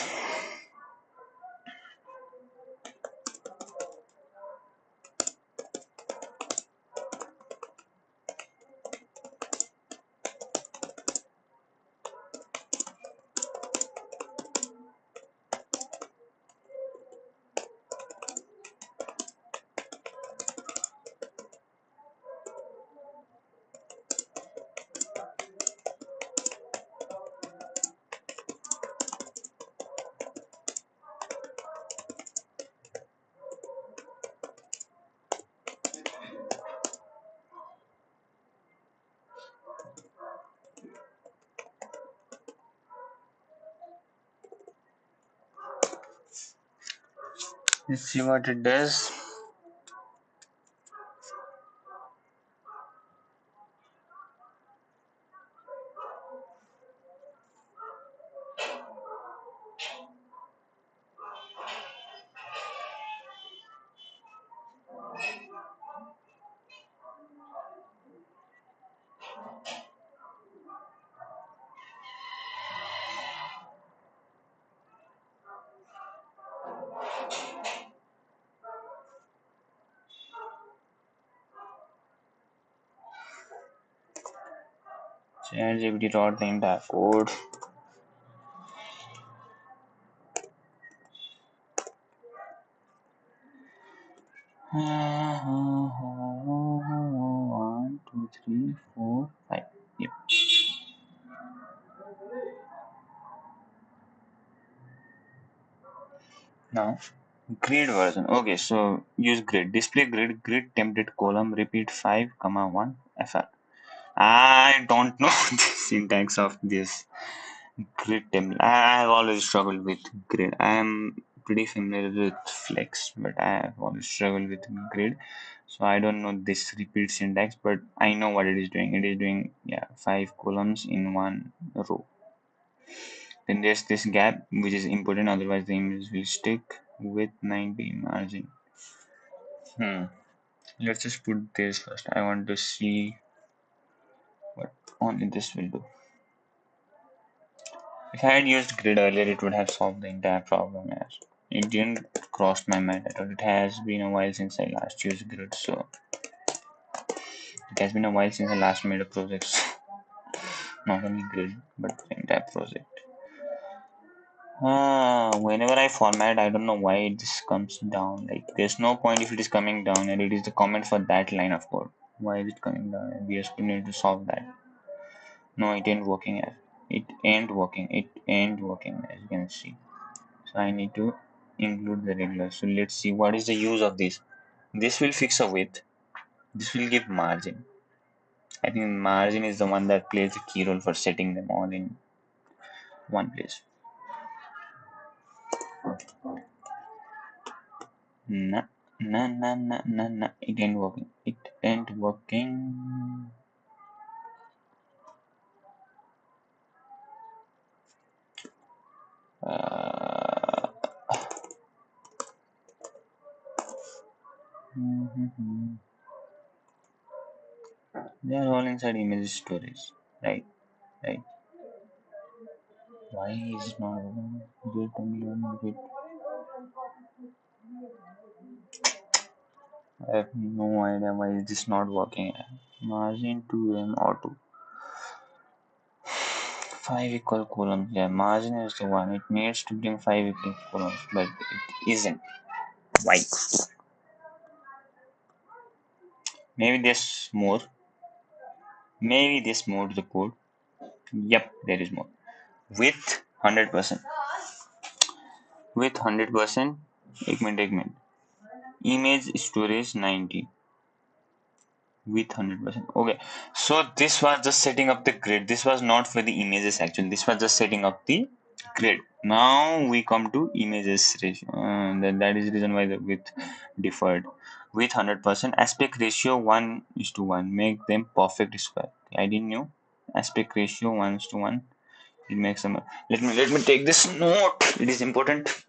A: let's see what it does. ChatGPT wrote the entire code. One, two, three, four, five. Yep. Now, grid version. Okay, so use grid. Display grid template column. Repeat 5, comma 1. FR. I don't know the syntax of this grid template. I have always struggled with grid. I am pretty familiar with flex, but I have always struggled with grid. So I don't know this repeat syntax, but I know what it is doing. It is doing 5 columns in one row. Then there's this gap which is important, otherwise the image will stick with 90 margin. Let's just put this first. I want to see what only this will do. If I had used grid earlier, it would have solved the entire problem. As it didn't cross my mind at all. It has been a while since I last used grid, so it has been a while since I last made a project. So not only grid, but the entire project. Whenever I format, I don't know why this comes down. Like, there's no point if it is coming down, and it is the comment for that line of code. Why is it coming down? And we just need to solve that. No, it ain't working. It ain't working. It ain't working, as you can see. So I need to include the regular. So let's see what is the use of this. This will fix a width. This will give margin. I think margin is the one that plays the key role for setting them all in one place. Nah, nah. It ain't working. It ain't working. Uh, they are all inside image storage. Right, right. Why is it not working? Wait a minute. Wait. I have no idea why is this not working. Margin 2M auto. 5 equal columns. Yeah, margin is the one. It needs to bring 5 equal columns, but it isn't. Why? Maybe there's more. Maybe there's more to the code. Yep, there is more. With 100%. With 100%. एक minute. Image storage 90. With 100%. Okay, so this was just setting up the grid. This was not for the images actually. This was just setting up the grid. Now we come to images ratio. Then that is the reason why the width deferred. With 100% aspect ratio 1:1. Make them perfect square. I didn't know aspect ratio 1:1. It makes them. Let me take this note. It is important.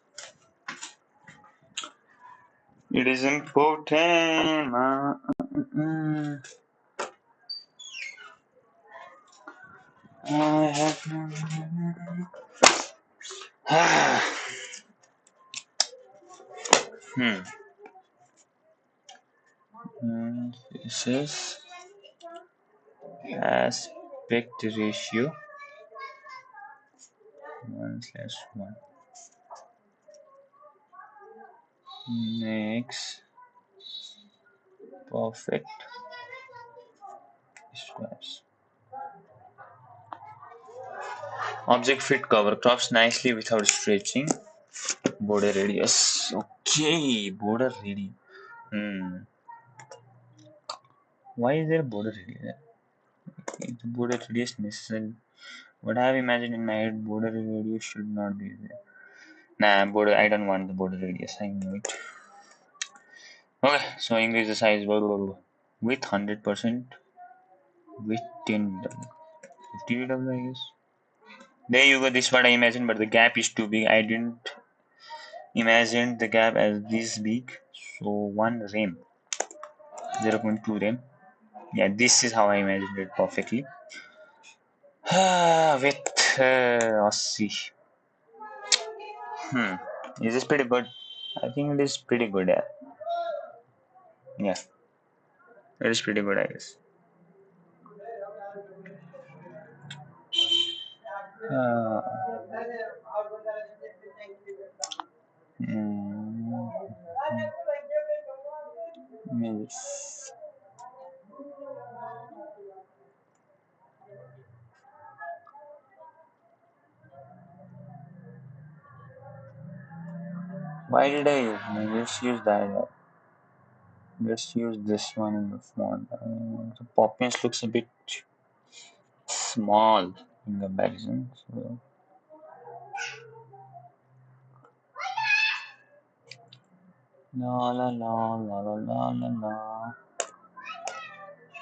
A: It is important. I have. This is aspect ratio 1/1 makes perfect squares. Object fit cover crops nicely without stretching. Border radius. Okay, border radius. Why is there a border radius? Is the border radius necessary? What I have imagined in my head, border radius should not be there. Nah, border. I don't want the border radius. I know it. Okay, so increase the size with 100% with 10W. 50W, I guess. There you go. This is what I imagined, but the gap is too big. I didn't imagine the gap as this big. So 1 rem, 0.2 rem. Yeah, this is how I imagined it perfectly. With Aussie. Is this pretty good? I think it is pretty good. Yeah, it is pretty good, I guess. Uh, mm, Images. Why did I just use that? Just use this one in the font. The Poppins looks a bit small in comparison. So la la la la la la la la.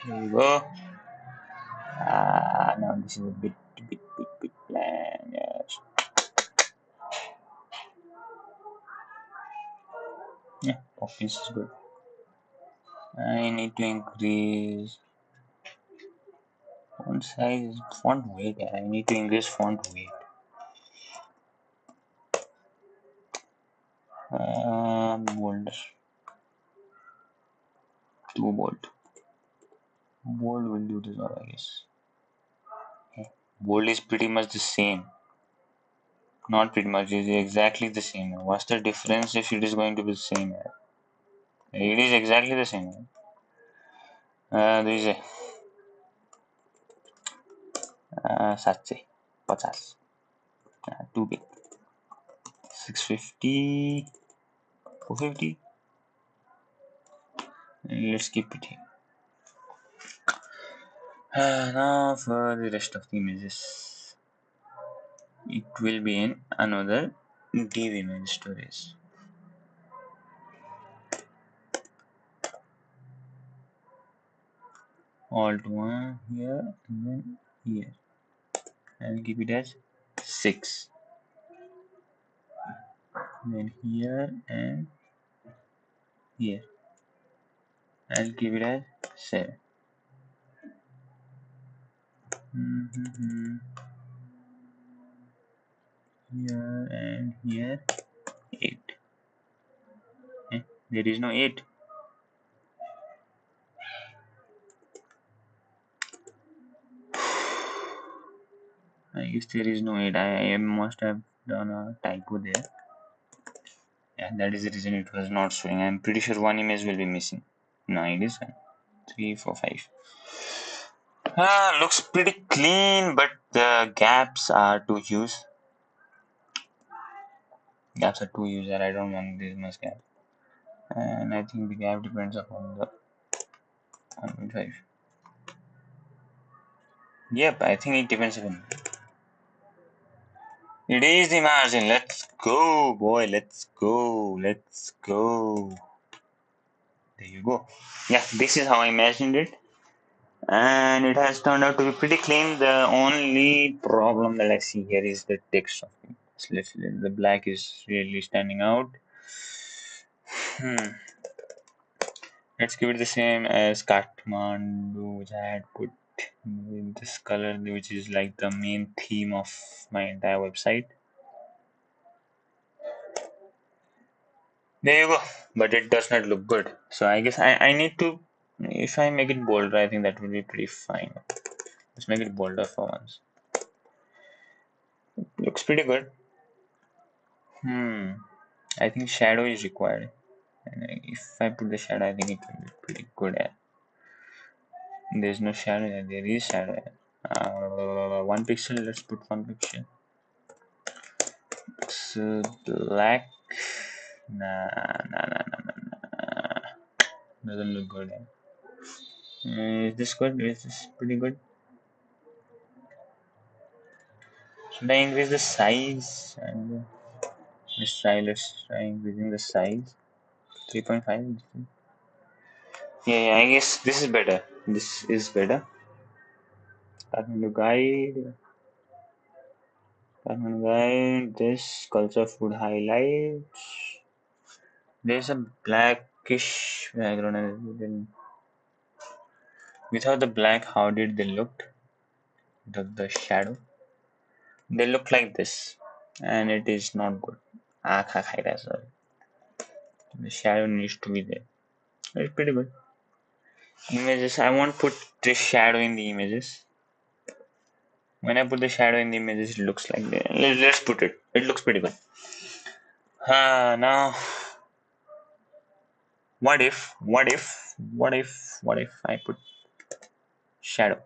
A: There you go. Now this is a bit bland. Yes. Yeah, Poppins is good. I need to increase font size, font weight. I need to increase font weight. Bold. Too bold. Bold will do this all, I guess. Bold is pretty much the same. Not pretty much, it is exactly the same. What's the difference if it is going to be the same? It is exactly the same. There is a 750. 50. Too big. 650. 450. Let's keep it here. Now for the rest of the images. It will be in another div image storage. Alt 1 here and then here. I'll keep it as 6. Then here and here. I'll keep it as 7. Here and here 8. There is no 8. I guess there is no 8. I must have done a typo there. Yeah, that is the reason it was not showing. I'm pretty sure one image will be missing. No, it is 3, 4, 5. Looks pretty clean, but the gaps are too huge. Gaps are too huge, and I don't want this much gap. And I think the gap depends upon the 1.5. Yep, I think it depends upon. It is the margin. Let's go, boy. Let's go. Let's go. There you go. Yeah, this is how I imagined it. And it has turned out to be pretty clean. The only problem that I see here is the text of it. The black is really standing out. Let's give it the same as Kathmandu, which I had put in this color, which is like the main theme of my entire website. There you go. But it does not look good. So I guess I need to, if I make it bolder, I think that will be pretty fine. Let's make it bolder for once. Looks pretty good. I think shadow is required. And if I put the shadow, I think it will be pretty good. There's no shadow there. There is shadow. 1 pixel. Let's put 1 pixel. So black. Nah. Doesn't look good. Is this good? Is this pretty good? Should I increase the size? And let's try increasing the size. 3.5. Yeah, I guess this is better. This is better. Kathmandu guide. Kathmandu guide. This culture food highlights. There's a blackish background. Without the black, how did they look? The shadow. They look like this, and it is not good. The shadow needs to be there. It's pretty good. Images. I won't put this shadow in the images. When I put the shadow in the images, it looks like that. Let's put it. It looks pretty good. Now, what if I put shadow?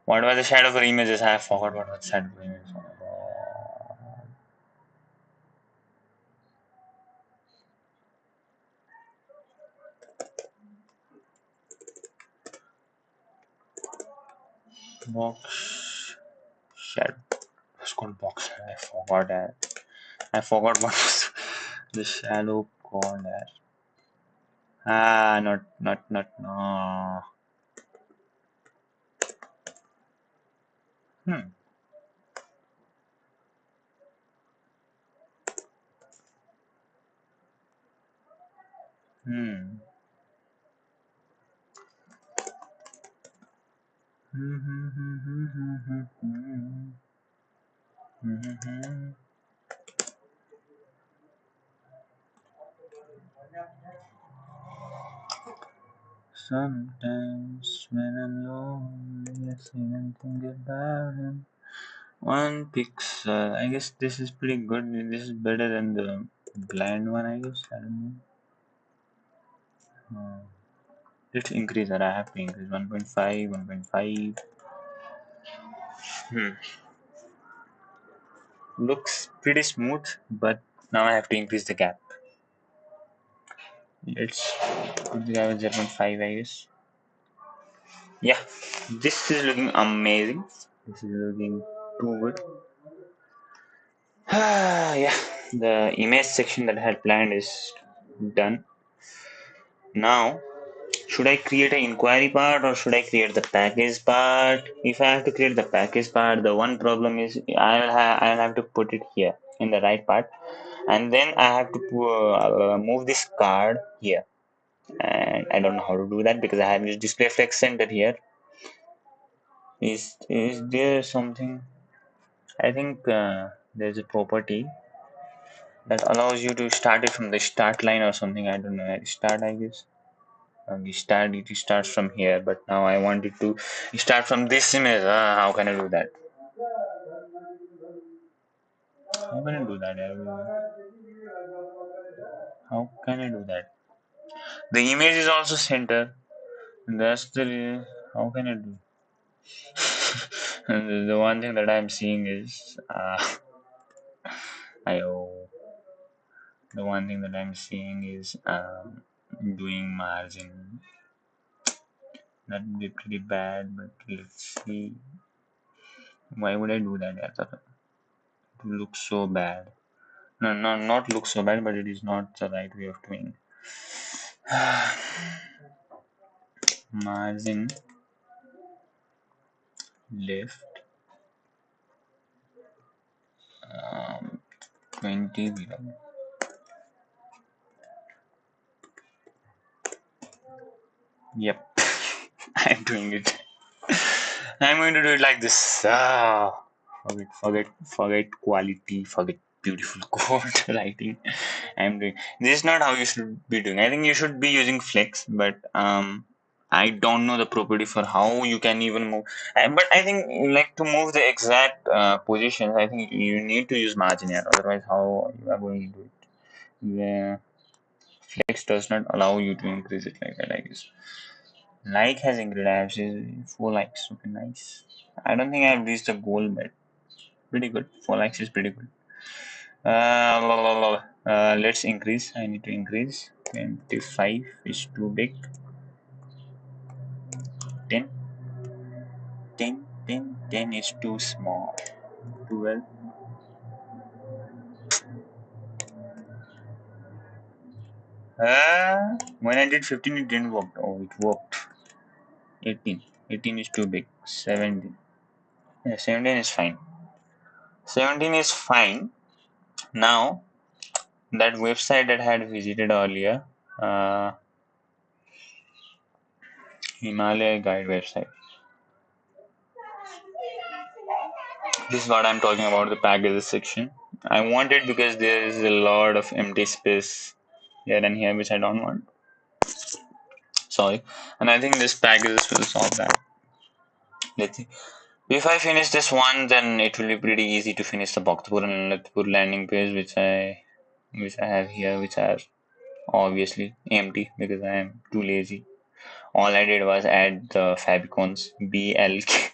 A: What was the shadow for images? I forgot what was the shadow for images. Oh my God. Box shadow. It's called box shadow. I forgot that. I forgot what was the shadow called as. No. Hmm. Hmm. Sometimes when I'm lonely, I sit and think about him. One pixel. I guess this is pretty good. This is better than the blind one, I guess. I don't know. Let's increase that. I have to increase 1.5, 1.5. Hmm. Looks pretty smooth, but now I have to increase the gap. Let's put the gap at 0.5, I guess. Yeah, this is looking amazing. This is looking too good. Yeah, the image section that I had planned is done. Now, should I create an inquiry part or should I create the package part? If I have to create the package part, the one problem is I'll have to put it here in the right part, and then I have to move this card here, and I don't know how to do that because I have used display flex center here. Is there something? I think there's a property that allows you to start it from the start line or something. I don't know. Start, I guess. It starts from here, but now I want it to start from this image. How can I do that? How can I do that? How can I do that? The image is also center. That's the how can I do? And the one thing that I'm seeing is I the one thing that I'm seeing is doing margin. That would be pretty bad, but let's see. Why would I do that? It looks so bad. No, not look so bad, but it is not the right way of doing. Margin left 20 below. Yep, I'm doing it. I'm going to do it like this. Forget quality, forget beautiful code writing. I'm doing this is not how you should be doing. I think you should be using flex, but I don't know the property for how you can even move. But I think like to move the exact positions, I think you need to use margin here. Otherwise, how you are going to do it? Yeah, flex does not allow you to increase it like that. I guess. Like has increased. I have seen 4 likes. Okay, nice. I don't think I've reached the goal, but pretty good. 4 likes is pretty good. Let's increase. I need to increase. 25 is too big. 10, 10 is too small. 12. When I did 15, it didn't work. Oh, it worked. 18. 18 is too big. 17. Yeah, 17 is fine. 17 is fine. Now, that website that I had visited earlier, uh, Himalaya guide website. This is what I'm talking about, the packages section. I want it because there is a lot of empty space here and here which I don't want. Sorry. And I think this packages will solve that. Let's see. If I finish this one, then it will be pretty easy to finish the Bhaktapur and Lalitpur landing page, which I have here, which are obviously empty because I am too lazy. All I did was add the favicons BLK.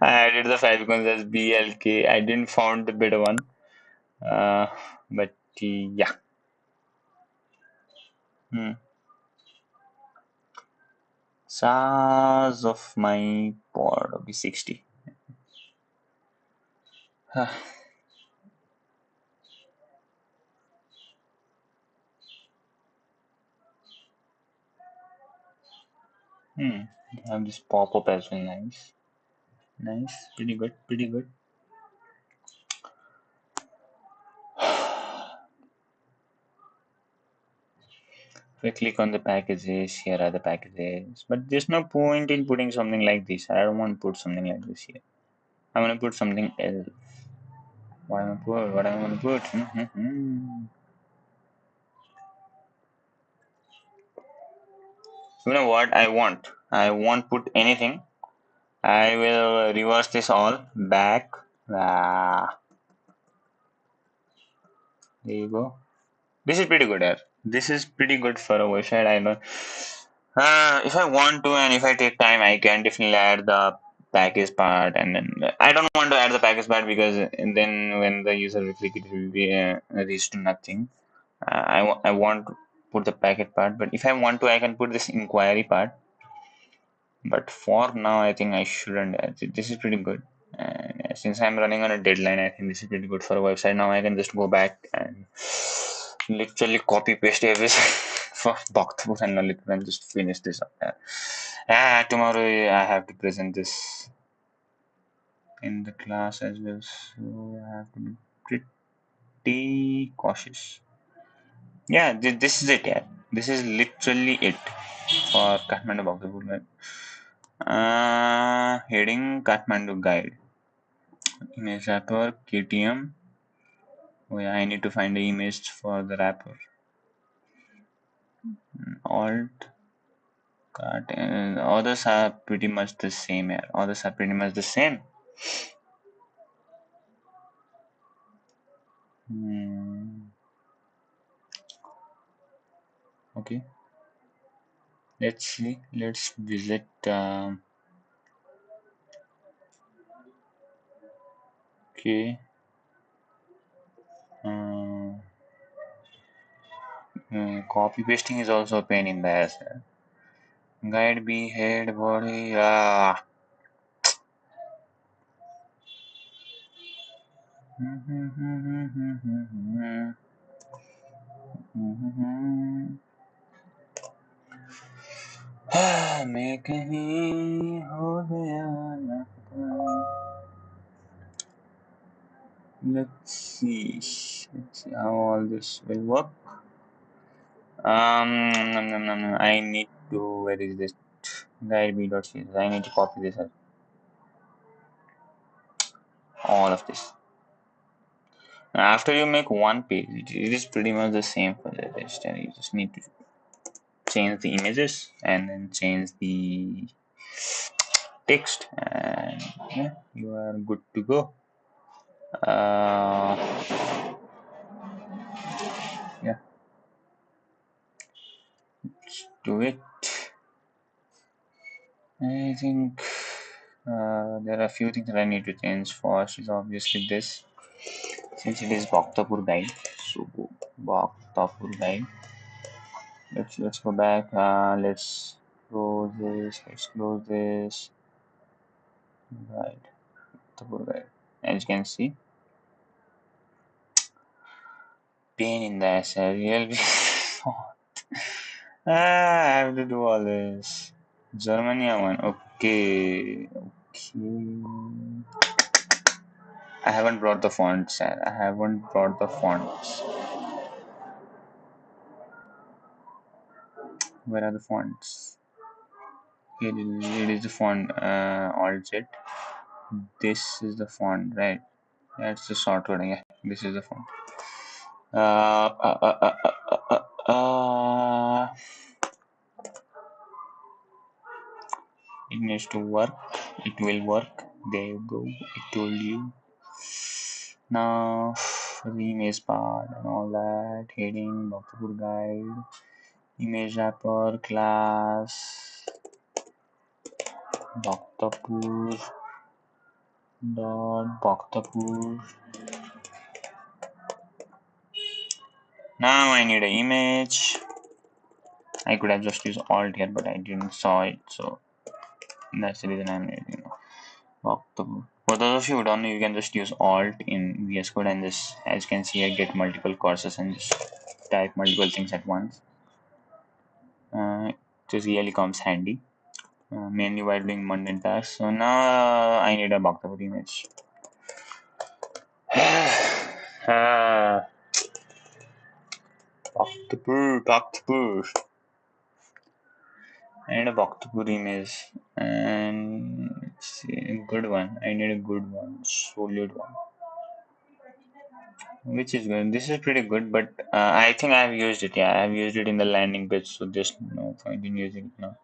A: I added the favicons as BLK. I didn't found the better one, uh, but yeah. Hmm. Size of my pod will be 60. Have this pop up as well. Nice, nice, pretty good, pretty good. If I click on the packages, here are the packages. But there's no point in putting something like this. I don't want to put something like this here. I want to put something else. What am I put? What am I going to put? You know what I want? I won't put anything. I will reverse this all back. There you go. This is pretty good, yeah. This is pretty good for a website. I know. If I want to and if I take time, I can definitely add the package part. And then I don't want to add the package part because then when the user will click, it will be reach to nothing. I want to put the packet part, but if I want to, I can put this inquiry part. But for now, I think I shouldn't. This is pretty good. And since I'm running on a deadline, I think this is pretty good for a website. Now I can just go back and literally copy paste everything for Bhaktapur and Lalitpur and just finish this up. Tomorrow I have to present this in the class as well, so I have to be pretty cautious. Yeah, this is it. Yeah, this is literally it for Kathmandu Bhaktapur. Heading Kathmandu guide. Image wrapper, KTM. Oh yeah, I need to find the image for the wrapper. Alt, cut, and others are pretty much the same here. Others are pretty much the same. Okay, let's see. Let's visit. Okay. Copy pasting is also a pain in the ass. Guide B head body. मैं कहीं हो गया ना पता. Let's see. Let's see how all this will work. I need to. Where is this? Guide B.cs. I need to copy this. All of this. After you make one page, it is pretty much the same for the rest, and you just need to change the images and then change the text, and yeah, you are good to go. Yeah, let's do it. I think there are a few things that I need to change. First is obviously this, since it is Bhaktapur guide. So Bhaktapur guide. Let's go back. Let's close this. Let's close this. Right, Bhaktapur guide. As you can see, pain in the ass. I really. I have to do all this. Germany one. Okay. Okay. I haven't brought the fonts. I haven't brought the fonts. Where are the fonts? It is the font Alt Z. This is the font, right? Yeah, it's the short coding. Yeah, this is the font. Uh, uh, uh, uh, uh, uh, uh, It needs to work. It will work. There you go. I told you. Now, the image part and all that. Heading, Bhaktapur guide, image wrapper, class, Bhaktapur dot Bhaktapur. Now I need an image. I could have just used alt here, but I didn't saw it, so that's the reason I'm using Bhaktapur. For those of you who don't know, you can just use alt in VS Code and just, as you can see, I get multiple courses and just type multiple things at once. It just really comes handy, mainly while doing mundane tasks. So now I need a Bhaktapur image. Bhaktapur. I need a Bhaktapur image, and let's see, a good one. I need a good one, solid one, which is good. This is pretty good, but I think I have used it. Yeah, I have used it in the landing page, so there's no point in using it now.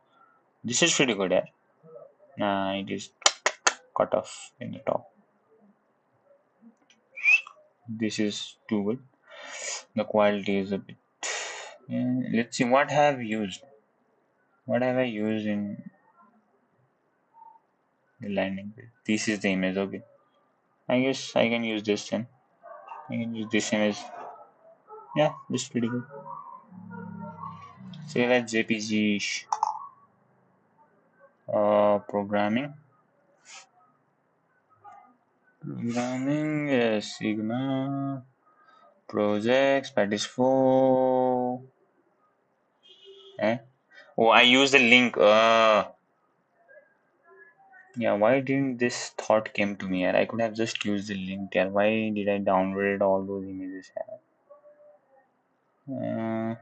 A: This is pretty good. Yeah, it is cut off in the top. This is too good. The quality is a bit. Yeah, let's see what have used. What have I used in the landing page? This is the image. Okay, I guess I can use this then. I can use this image. Yeah, this is pretty good. Save as JPG. Programming. Programming. Sigma. Projects. Patis 4. Eh? Oh, I use the link. Yeah, why didn't this thought came to me? I could have just used the link there. Why did I download all those images? Huh?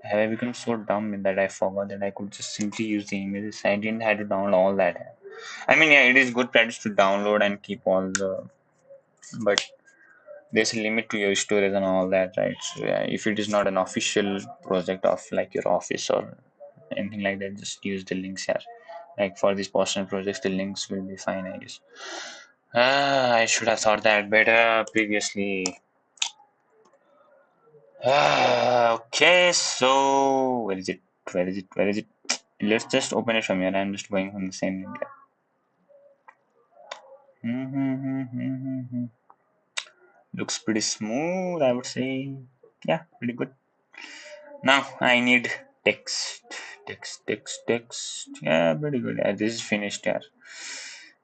A: Have I become so dumb that I forgot that I could just simply use the images? I didn't have to download all that. I mean, yeah, it is good practice to download and keep all the, but there's a limit to your storage and all that, right? So yeah, if it is not an official project of like your office or anything like that, just use the links here. Like for these personal projects, the links will be fine, I guess. I should have thought that better previously. Okay, so where is it? Where is it? Where is it? Let's just open it from here. I'm just going from the same link. Looks pretty smooth, I would say. Yeah, pretty good. Now I need text. Text. Yeah, pretty good. Yeah, this is finished here.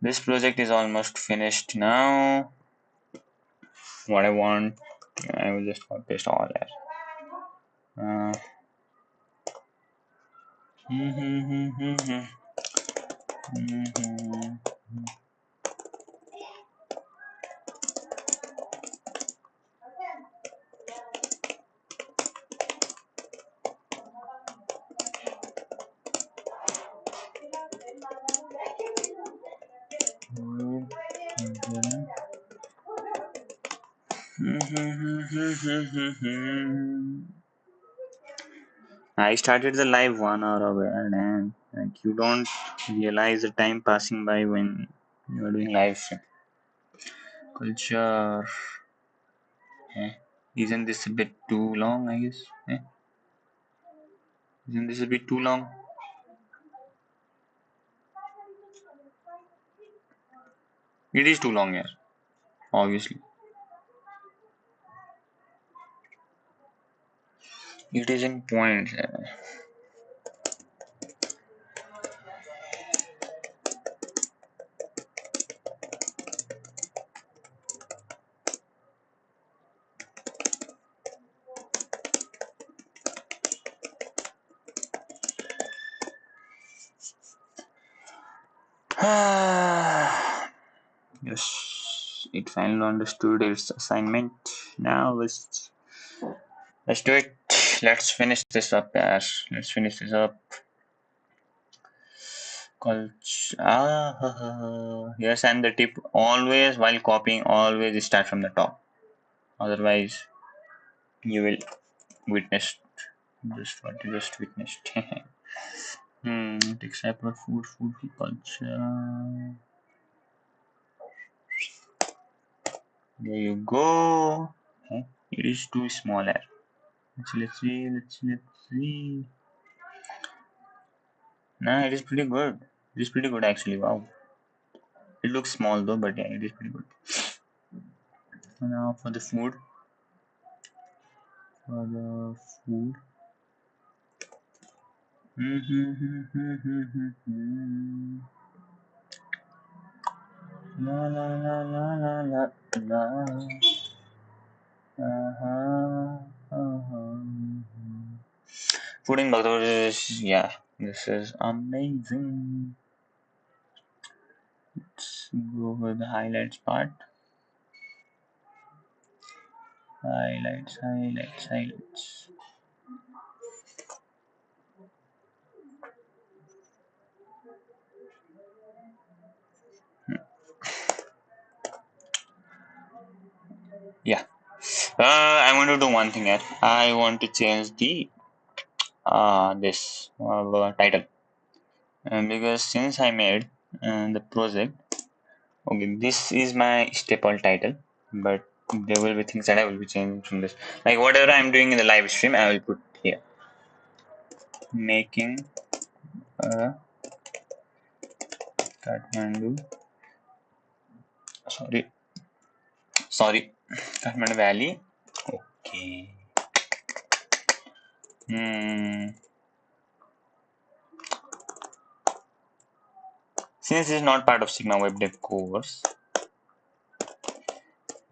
A: This project is almost finished now. What I want, I will just copy paste all that. Uh, I started the live 1 hour ago, and like you don't realize the time passing by when you are doing live stream. Culture. Eh? Isn't this a bit too long? I guess. Eh? Isn't this a bit too long? It is too long, yeah. Obviously, it is in points. Yes, it finally understood its assignment. Now let's do it. Let's finish this up, guys. Let's finish this up. Yes, and the tip always while copying, always start from the top. Otherwise, you will witness just what you just witnessed. Except for food for culture. There you go. Okay. It is too smaller. Let's see. Nah, it is pretty good. It is pretty good actually. Wow. It looks small though, but yeah, it is pretty good. Now for the food. For the food. La la la la la la la. Food in Bangladesh is, yeah, this is amazing. Let's go with the highlights part. Highlights. Yeah. I want to do one thing here. I want to change the this title, because since I made the project, okay, this is my staple title, but there will be things that I will be changing from this. Like whatever I'm doing in the live stream, I will put here. Making a Kathmandu. Sorry, Kathmandu Valley. Okay. Since it's not part of Sigma Web Dev course,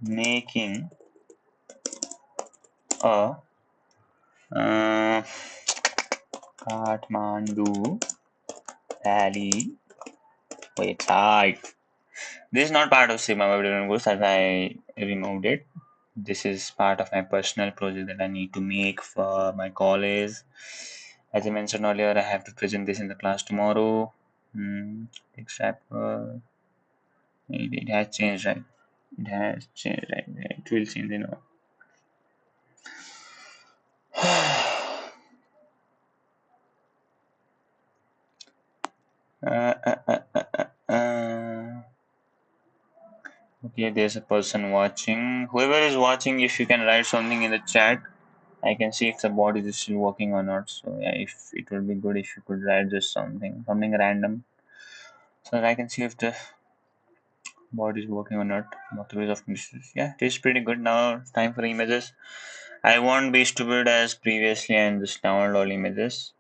A: making a Kathmandu Valley website. This is not part of Sigma Web Development course, as I removed it. This is part of my personal project that I need to make for my college. As I mentioned earlier, I have to present this in the class tomorrow. Except it has changed, right? It has changed, right? It will change, you know. Okay, there's a person watching. Whoever is watching, if you can write something in the chat, I can see if the bot is still working or not. So yeah, if it would be good if you could write just something random, so that I can see if the bot is working or not. Multiples of missions. Yeah, it is pretty good. Now time for images. I won't be stupid as previously and just download all images,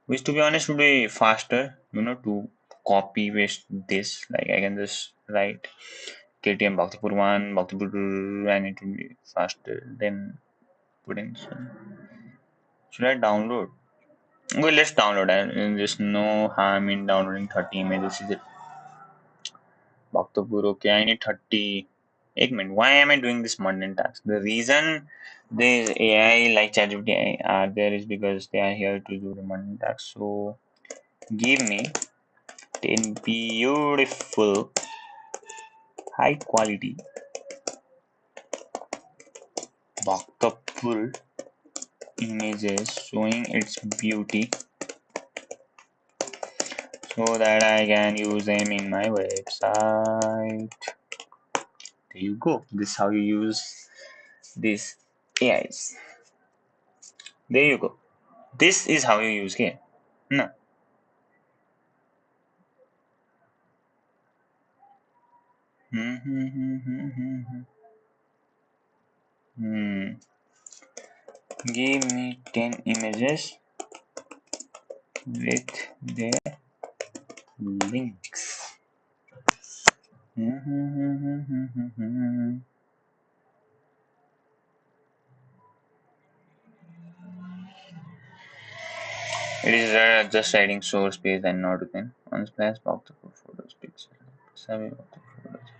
A: which to be honest would be faster. You know, to copy paste this. Like I can just write KTM Bhaktipur 1, Bhaktipur 2, and it will be faster than putting. So should I download? Well, let's download. There's no harm in downloading 30 images. Is it Bhaktapur? Okay, I need 30. Ek minute. Why am I doing this mundane task? The reason these AI like ChatGPT are there is because they are here to do the mundane task. So give me 10 beautiful, high quality Bhaktapur images showing its beauty so that I can use them in my website. There you go. This is how you use these AIs. There you go. This is how you use here. No. Give me 10 images with their links. It is just writing source page and not again. On splash box the photos picture. Survey of the photos.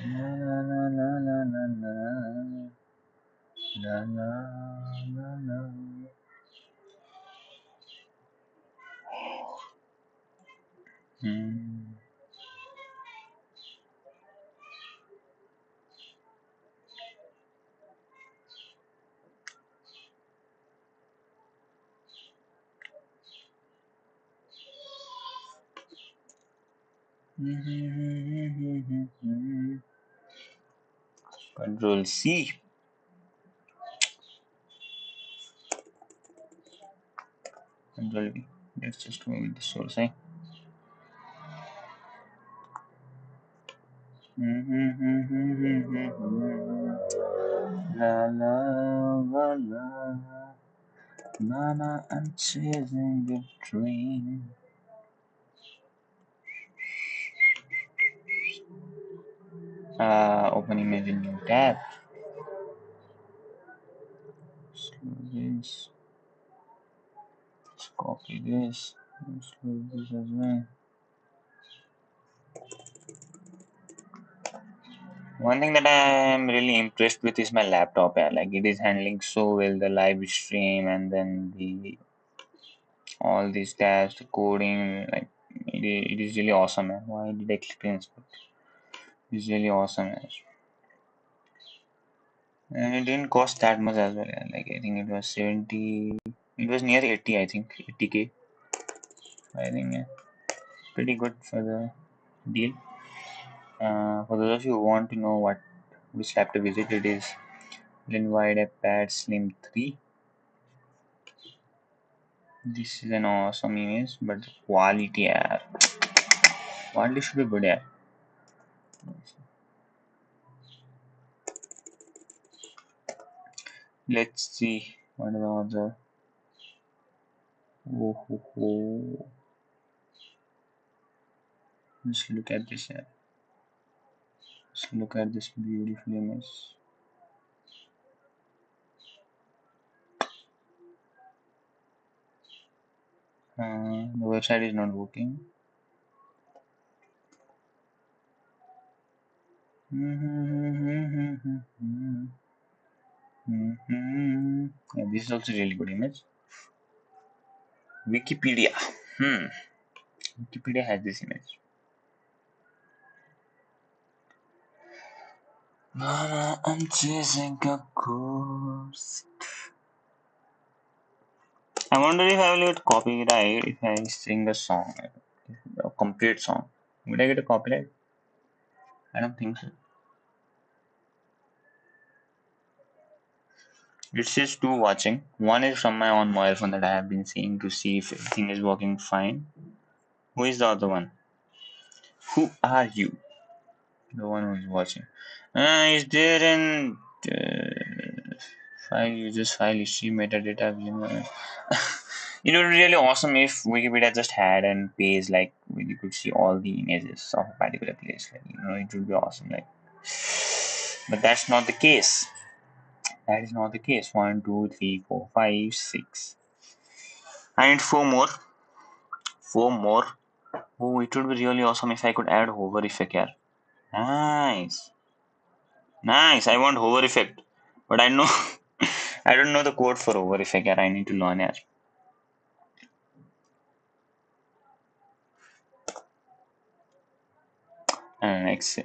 A: La la la la la la la la la la. Control C. Control V. Let's just go with the source. La la la la. Mama, I'm chasing the dream. Open image in new tab. Let's do this. Let's copy this. Let's do this as well. One thing that I'm really impressed with is my laptop. Like it is handling so well the live stream and then the all these tabs, the coding. Like it is really awesome. Man. Why did I click inspect? It's really awesome. Man. And it didn't cost that much as well. Like I think it was 70. It was near 80. I think 80K. I think pretty good for the deal. For those of you who want to know which laptop is it, it is Linwide iPad Slim 3. This is an awesome image, but the quality, quality should be good, Let's see what are the other. Oh. Let's look at this. Let's look at this beautiful image. The website is not working. Yeah, this is also really good image. Wikipedia. Wikipedia has this image. Mama, I'm chasing a ghost. I wonder if I will get copyright if I sing a song, a complete song. Would I get a copyright? I don't think so. It says two watching. One is from my own mobile phone that I have been seeing to see if everything is working fine. Who is the other one? Who are you? The one who is watching. Is there an file users file history metadata? It would be really awesome if Wikipedia just had an page like where you could see all the images of a particular place. Like, it would be awesome. Like, but that's not the case. That is not the case. 1, 2, 3, 4, 5, 6. I need four more. Four more. Oh, it would be really awesome if I could add hover effect here. Nice. Nice. I want hover effect. But I know I don't know the code for hover effect here. I need to learn here. Next.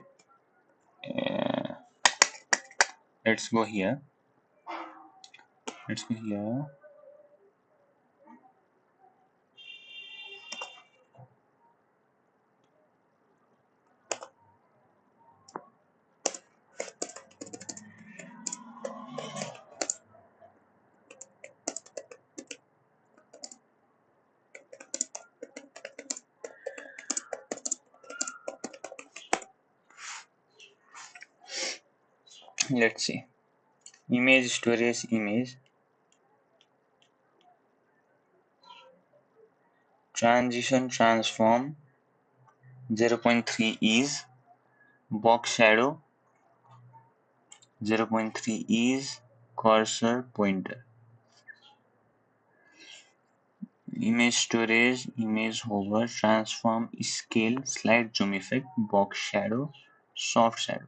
A: Let's go here. Let's go here. Let's see. Image storage image. Transition transform 0.3 is box shadow 0.3 is cursor pointer. Image storage, image hover, transform, scale, slide zoom effect, box shadow, soft shadow.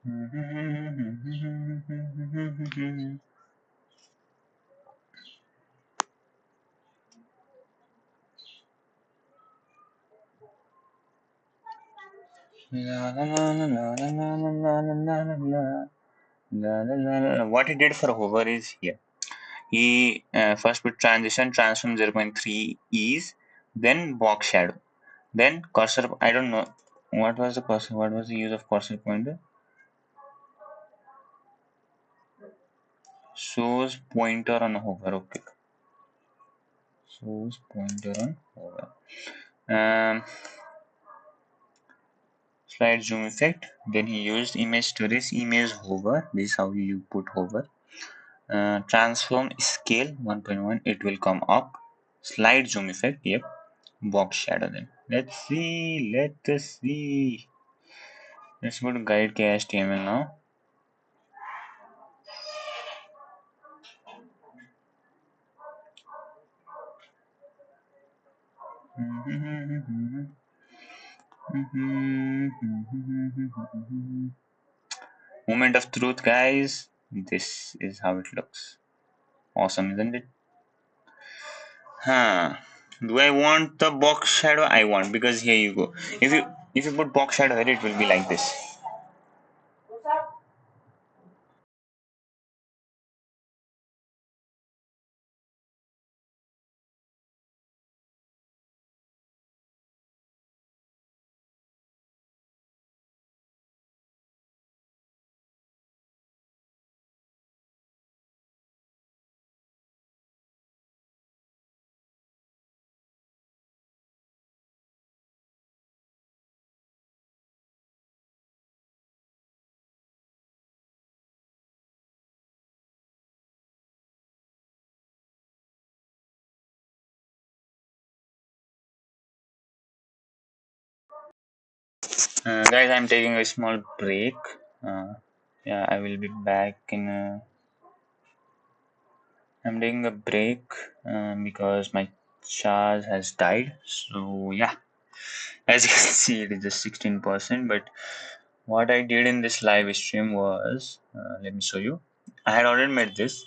A: What he did for hover is here. He first with transition transform 0.3 ease, then box shadow, then cursor. I don't know what was the cursor. What was the use of cursor pointer? Shows pointer on hover. Okay, shows pointer on hover. Slide zoom effect. Then he used image storage, image hover. This is how you put hover. Transform scale 1.1. It will come up. Slide zoom effect. Yep. Box shadow. Then let's see. Let us see. Let's go to guide KHTML now. Moment of truth, guys. This is how it looks. Awesome, isn't it? Huh. Do I want the box shadow? I want, because here you go. If you put box shadow here, it will be like this. Guys, I'm taking a small break. Yeah, I will be back in. I'm taking a break because my charge has died. So yeah, as you can see, it is just 16%. But what I did in this live stream was, let me show you. I had already made this.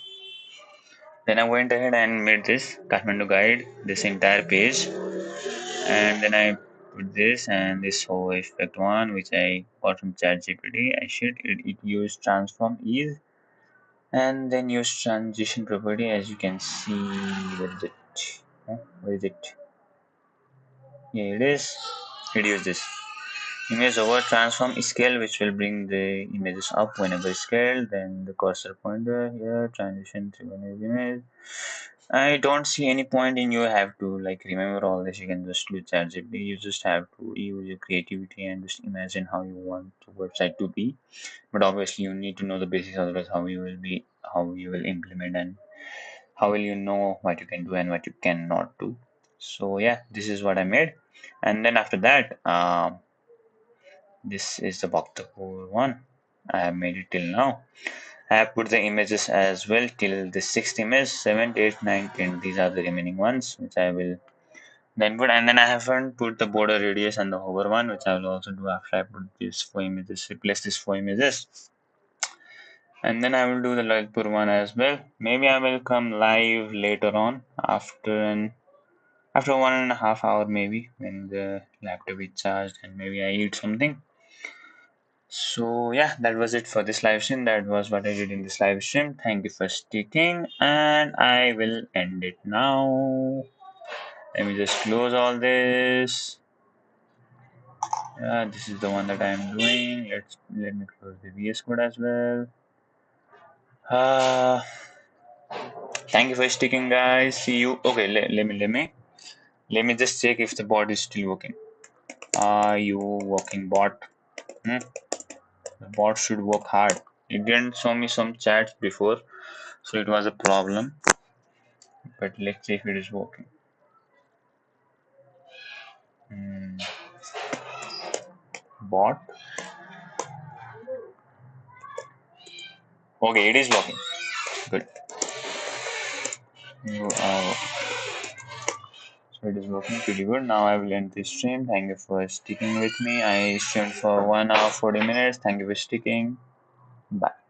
A: Then I went ahead and made this Kathmandu guide, this entire page, and then I put this and this whole effect one, which I got from ChatGPT. It used transform ease and then use transition property, as you can see. Where is it? Where is it? Yeah, it is. It used this image over transform scale, which will bring the images up whenever scaled. Then the cursor pointer here, transition to image. I don't see any point in you have to like remember all this. You can just do ChatGPT. You just have to use your creativity and just imagine how you want the website to be. But obviously, you need to know the basics, otherwise, how you will implement, and how will you know what you can do and what you cannot do. So yeah, this is what I made, and then after that, this is about the whole one. I have made it till now. I have put the images as well till the sixth image, 7th, 8th, 9th, 10th. These are the remaining ones which I will then put, and then I haven't put the border radius and the hover one, which I will also do after I put these four images, replace these four images. And then I will do the Lalitpur one as well. Maybe I will come live later on after 1.5 hours maybe, when the laptop is charged and maybe I eat something. So yeah, that was it for this live stream. That was what I did in this live stream. Thank you for sticking, and I will end it now. Let me just close all this. Yeah, this is the one that I'm doing. Let me close the VS Code as well. Uh, Thank you for sticking, guys. See you. Okay, let me just check if the bot is still working. Are you working, bot? Hmm? The bot should work hard. It didn't show me some chats before, so it was a problem. But let's see if it is working. Hmm. Bot. Okay, it is working. Good. So it is working pretty good. Now I will end this stream. Thank you for sticking with me. I streamed for 1 hour 40 minutes. Thank you for sticking. Bye.